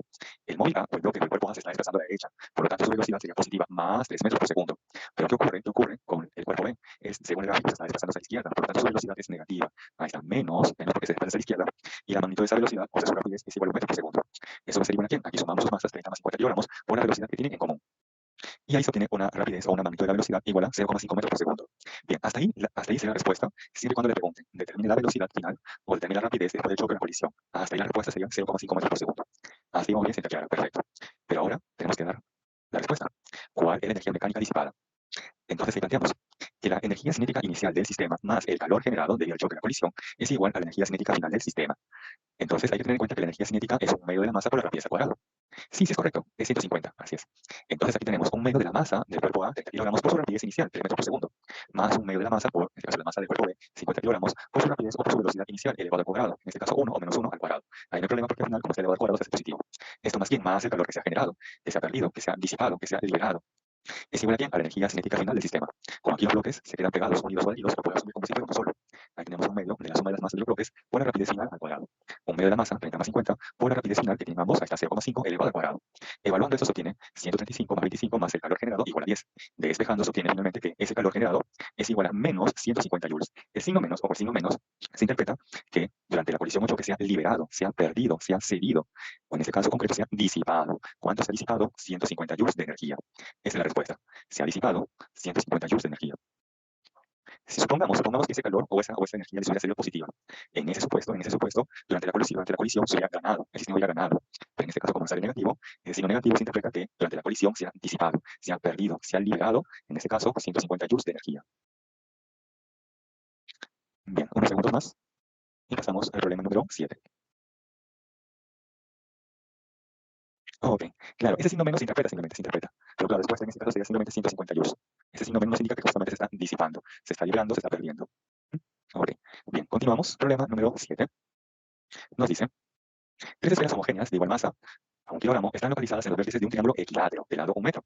El móvil A, o el bloque del cuerpo A se está desplazando a la derecha. Por lo tanto, su velocidad sería positiva más 3 metros por segundo. Pero ¿qué ocurre? ¿Qué ocurre con el cuerpo B? Es, según el gráfico, se está desplazando hacia la izquierda. Por lo tanto, su velocidad es negativa. Ahí está, menos porque se desplaza hacia la izquierda. Y la magnitud de esa velocidad, o sea, su rapidez, es igual a 1 metro por segundo. Eso sería igual a ¿quién? Aquí sumamos sus masas, 30 más 50 kilogramos, por la velocidad que tienen en común. Y ahí se obtiene una rapidez o una magnitud de la velocidad igual a 0,5 metros por segundo. Bien, hasta ahí sería la respuesta, siempre y cuando le pregunten, determine la velocidad final o determine la rapidez después del choque o la colisión. Hasta ahí la respuesta sería 0,5 metros por segundo. Así vamos bien, se clara, perfecto. Pero ahora tenemos que dar la respuesta. ¿Cuál es la energía mecánica disipada? Entonces ahí planteamos que la energía cinética inicial del sistema más el calor generado debido al choque o la colisión es igual a la energía cinética final del sistema. Entonces hay que tener en cuenta que la energía cinética es un medio de la masa por la rapidez al cuadrado. Sí, sí es correcto, es 150, así es. Entonces aquí tenemos un medio de la masa del cuerpo A, 30 kilogramos por su rapidez inicial, 3 metros por segundo, más un medio de la masa por, en este caso la masa del cuerpo B, 50 kilogramos, por su rapidez o por su velocidad inicial elevado al cuadrado, en este caso 1 o menos 1 al cuadrado. Ahí no hay problema porque al final, como está elevado al cuadrado, se hace positivo. Esto más bien más el calor que se ha generado, que se ha perdido, que se ha disipado, que se ha liberado. Es igual a la energía cinética final del sistema. Como aquí los bloques se quedan pegados, unidos o adheridos, lo puedo asumir como si fuera uno solo. Ahí tenemos un medio de la suma de las masas de los bloques por la rapidez final al cuadrado. Un medio de la masa, 30 más 50, por la rapidez final que tienen ambos, ahí está 0,5 elevado al cuadrado. Evaluando esto se obtiene 135 más 25 más el calor generado igual a 10. Despejando se obtiene finalmente que ese calor generado es igual a menos 150 joules. El signo menos o por signo menos se interpreta que durante la colisión o choque se ha liberado, se ha perdido, se ha cedido, o en este caso concreto se ha disipado. ¿Cuánto se ha disipado? 150 joules de energía. Esa es la respuesta. Se ha disipado 150 joules de energía. Si supongamos que ese calor o esa energía les hubiera salido positiva, en ese supuesto, durante la colisión se hubiera ganado, el signo hubiera ganado. Pero en este caso, como sale negativo, el signo negativo se interpreta que durante la colisión se ha disipado, se ha perdido, se ha liberado, en este caso, 150 joules de energía. Bien, unos segundos más y pasamos al problema número 7. Ok, claro, ese signo menos se interpreta, simplemente se interpreta. Pero claro, después en este caso sería simplemente 150 joules. Ese signo menos indica que justamente se está disipando, se está liberando, se está perdiendo. Ok, bien, continuamos. Problema número 7. Nos dice, tres esferas homogéneas de igual masa a 1 kilogramo están localizadas en los vértices de un triángulo equilátero de lado 1 metro.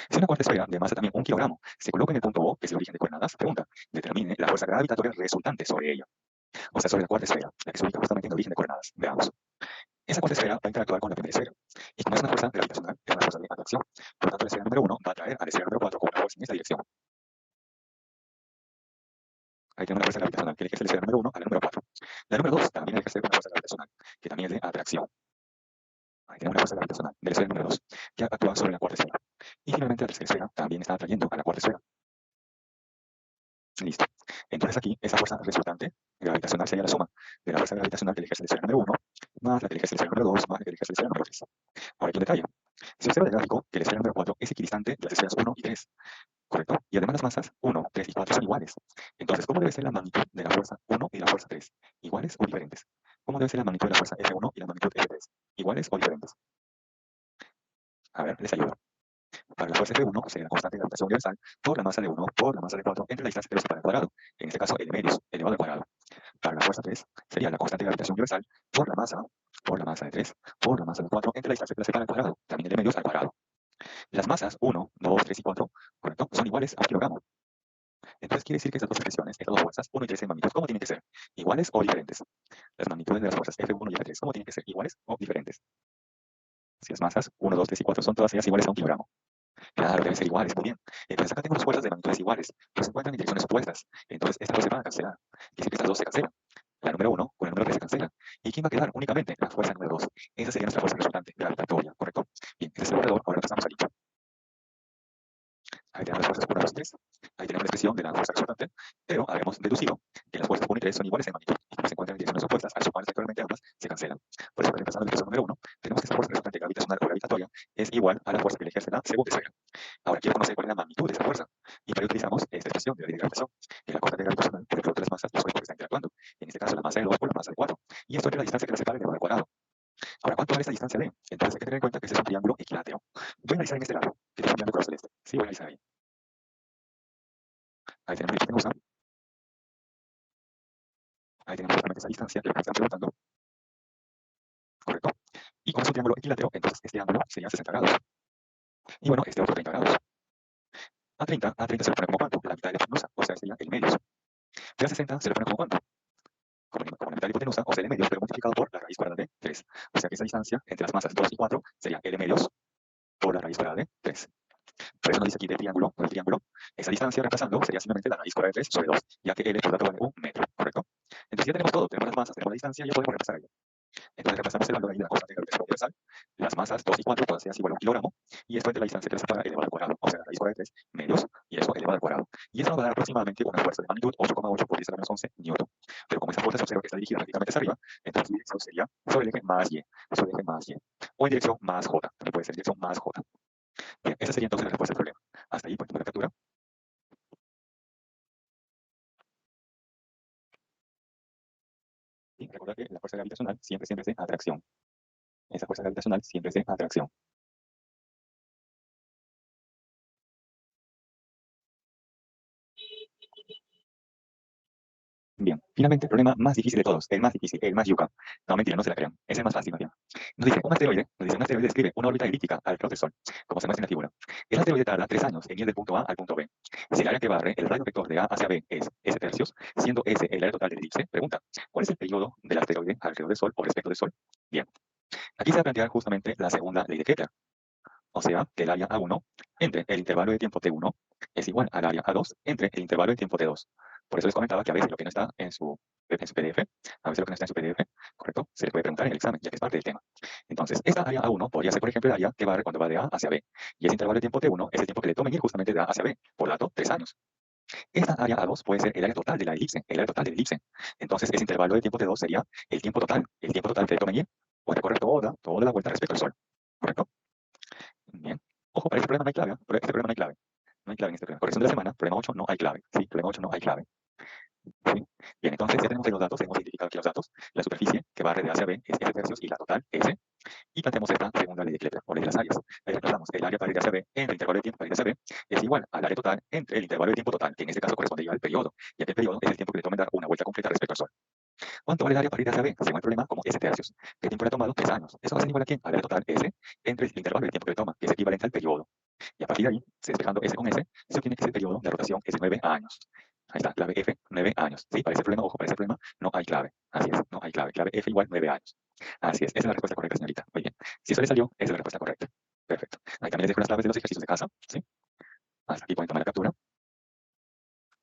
Si una cuarta esfera de masa también 1 kilogramo se coloca en el punto O, que es el origen de coordenadas, pregunta, determine la fuerza gravitatoria resultante sobre ella. O sea, sobre la cuarta esfera, la que se ubica justamente en el origen de coordenadas. Veamos. Esa cuarta esfera va a interactuar con la primera esfera. Y como es una fuerza gravitacional, es una fuerza de atracción. Por lo tanto, la esfera número 1 va a atraer a la esfera número 4 con una fuerza en esta dirección. Ahí tenemos la fuerza gravitacional que ejerce la esfera número 1 a la número 4. La número 2 también ejerce una fuerza gravitacional, que también es de atracción. Ahí tenemos la fuerza gravitacional de la esfera número 2, que actúa sobre la cuarta esfera. Y finalmente la tercera esfera también está atrayendo a la cuarta esfera. Listo. Entonces aquí, esa fuerza resultante gravitacional sería la suma de la fuerza gravitacional que ejerce la esfera número 1, más la que ejerce la esfera número 2, más la que ejerce la esfera número 3. Ahora hay un detalle. Se observa del gráfico que la esfera número 4 es equidistante de las esferas 1 y 3, ¿correcto? Y además las masas 1, 3 y 4 son iguales. Entonces, ¿cómo debe ser la magnitud de la fuerza 1 y la fuerza 3? ¿Iguales o diferentes? ¿Cómo debe ser la magnitud de la fuerza F1 y la magnitud F3? ¿Iguales o diferentes? A ver, les ayudo. Para la fuerza F1 sería la constante de gravitación universal por la masa de 1 por la masa de 4 entre la distancia de los al cuadrado. En este caso, L medios elevado al cuadrado. Para la fuerza 3 sería la constante de gravitación universal por la masa de 3 por la masa de 4 entre la distancia de la al cuadrado. También L medios al cuadrado. Las masas 1, 2, 3 y 4, ¿correcto? Son iguales a 1 kilogramo. Entonces quiere decir que estas dos expresiones, estas dos fuerzas, 1 y 3 en magnitud, ¿cómo tienen que ser? ¿Iguales o diferentes? Las magnitudes de las fuerzas F1 y F3, ¿cómo tienen que ser? ¿Iguales o diferentes? Si las masas 1, 2, 3 y 4 son todas ellas iguales a 1 kilogramo. Claro, deben ser iguales, muy bien. Entonces acá tengo las fuerzas de magnitudes iguales, pero se encuentran en direcciones opuestas. Entonces estas dos se van a cancelar. Quiere decir que estas dos se cancelan. La número 1 con la número 3 se cancelan. ¿Y quién va a quedar? Únicamente la fuerza número 2. Esa sería nuestra fuerza resultante gravitatoria, ¿correcto? Bien, ese es el operador. Ahora lo pasamos aquí. Ahí tenemos las fuerzas 1, 2 y 3. Ahí tenemos la expresión de la fuerza resultante, pero habíamos deducido que las fuerzas 1 y 3 son iguales en magnitud y como se encuentran en direcciones opuestas, al sumarse actualmente ambas, se cancelan. Por eso, reemplazando la expresión número 1, tenemos que esta fuerza resultante gravitacional o gravitatoria es igual a la fuerza que le ejerce la segunda esfera. Ahora quiero conocer cuál es la magnitud de esa fuerza. Y para ello utilizamos esta expresión de la ley de gravitación, que es la constante gravitacional por el producto de las masas y los cuerpos que están interactuando. En este caso, la masa de 2 por la masa de 4. Y esto es la distancia que la separa elevado al cuadrado. Ahora, ¿cuánto vale esta distancia D? Entonces hay que tener en cuenta que este es un triángulo equilátero. Voy a analizar en este lado, que es un triángulo color celeste. Sí, voy a analizar ahí. Ahí tenemos la hipotenusa. Ahí tenemos justamente esa distancia que me están preguntando. ¿Correcto? Y como es un triángulo equilátero, entonces este ángulo sería 60 grados. Y bueno, este otro 30 grados. A30 se lo pone como cuánto? La mitad de la hipotenusa, o sea, sería el medio. Y a 60 se lo pone como cuánto? Como la mitad de la hipotenusa, o sea, el medio, pero multiplicado por la raíz cuadrada de 3. O sea que esa distancia entre las masas 2 y 4 sería L medios por la raíz cuadrada de 3. Por eso nos dice aquí del triángulo, esa distancia reemplazando sería simplemente la raíz cuadrada de 3 sobre 2, ya que L por dato vale 1 metro, ¿correcto? Entonces ya tenemos todo, tenemos las masas, tenemos la distancia, ya podemos reemplazar ello. Entonces reemplazamos el valor ahí de la constante de gravitación universal, las masas 2 y 4, todas ellas igual a 1 kilogramo, y esto entre la distancia que las separa elevado al cuadrado, o sea, la raíz cuadrada de 3 medios, y eso elevado al cuadrado. Y eso nos va a dar aproximadamente una fuerza de magnitud 8,8 por 10 a la menos 11 newton. Pero como esa fuerza se observa que está dirigida prácticamente hacia arriba, entonces la dirección sería sobre el eje más y, sobre el eje más y, o en dirección más j, también puede ser dirección más j. Bien, esa sería entonces la respuesta al problema. Hasta ahí, pues, tomar la captura. Y recordar que la fuerza gravitacional siempre es de atracción. Esa fuerza gravitacional siempre es de atracción. Bien, finalmente, el problema más difícil de todos, el más difícil, el más yuca. No, mentira, no se la crean. Es el más fácil, más bien. Nos dice, un asteroide describe una órbita elíptica alrededor del Sol, como se muestra en la figura. El asteroide tarda 3 años en ir del punto A al punto B. Si el área que barre el radio vector de A hacia B es S tercios, siendo S el área total del elipse, pregunta, ¿cuál es el periodo del asteroide alrededor del Sol o respecto del Sol? Bien, aquí se va a plantear justamente la segunda ley de Kepler. O sea, que el área A1 entre el intervalo de tiempo T1 es igual al área A2 entre el intervalo de tiempo T2. Por eso les comentaba que a veces lo que no está en su PDF, a veces lo que no está en su PDF, ¿correcto? Se le puede preguntar en el examen, ya que es parte del tema. Entonces, esta área A1 podría ser, por ejemplo, el área que barre cuando va de A hacia B. Y ese intervalo de tiempo T1 es el tiempo que le toma ir justamente de A hacia B, por dato, 3 años. Esta área A2 puede ser el área total de la elipse, el área total de la elipse. Entonces, ese intervalo de tiempo T2 sería el tiempo total que le toma ir o recorrer toda la vuelta respecto al Sol. ¿Correcto? Bien. Ojo, para este problema no hay clave, ¿eh? Para este problema no hay clave. No hay clave en este problema. Corrección de la semana, problema 8 no hay clave. Sí, problema 8 no hay clave. ¿Sí? Bien, entonces ya tenemos ahí los datos, hemos identificado aquí los datos. La superficie que barre de A hacia B es S tercios y la total S. Y planteamos esta segunda ley de Kepler, o ley de las áreas. Ahí recordamos, el área para ir hacia B entre el intervalo de tiempo para ir hacia B es igual al área total entre el intervalo de tiempo total, que en este caso correspondería al periodo, ya que el periodo es el tiempo que le toma dar una vuelta completa respecto al Sol. ¿Cuánto vale el área para ir hacia B? Según el problema, como S tercios. ¿Qué tiempo le ha tomado? 3 años. Eso va a ser igual a quién? Al área total S entre el intervalo de tiempo que le toma, que es equivalente al periodo. Y a partir de ahí, despejando S con S, se obtiene que ese periodo de rotación es de 9 años. Ahí está, clave F, 9 años. Sí, para ese problema, ojo, para ese problema no hay clave. Así es, no hay clave. Clave F igual 9 años. Así es, esa es la respuesta correcta, señorita. Muy bien. Si eso le salió, esa es la respuesta correcta. Perfecto. Ahí también les dejo las claves de los ejercicios de casa, ¿sí? Hasta aquí pueden tomar la captura.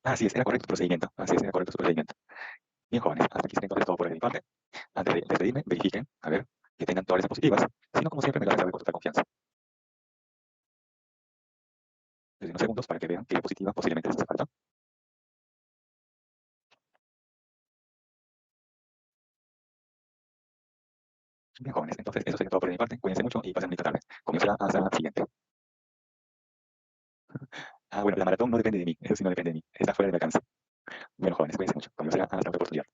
Así es, era correcto su procedimiento. Así es, era correcto su procedimiento. Bien, jóvenes, hasta aquí sería entonces todo por mi parte. Antes de despedirme, verifiquen, a ver, que tengan todas las diapositivas. Si no, como siempre, me las reservo con total confianza. Les doy unos segundos para que vean qué diapositiva posiblemente les hace falta. Bien, jóvenes, entonces eso sería todo por mi parte. Cuídense mucho y pasen bonita tarde. Comienza hasta la siguiente. Ah, bueno, la maratón no depende de mí. Eso sí no depende de mí. Está fuera de mi alcance. Bueno, jóvenes, cuídense mucho. Comienza hasta otra oportunidad.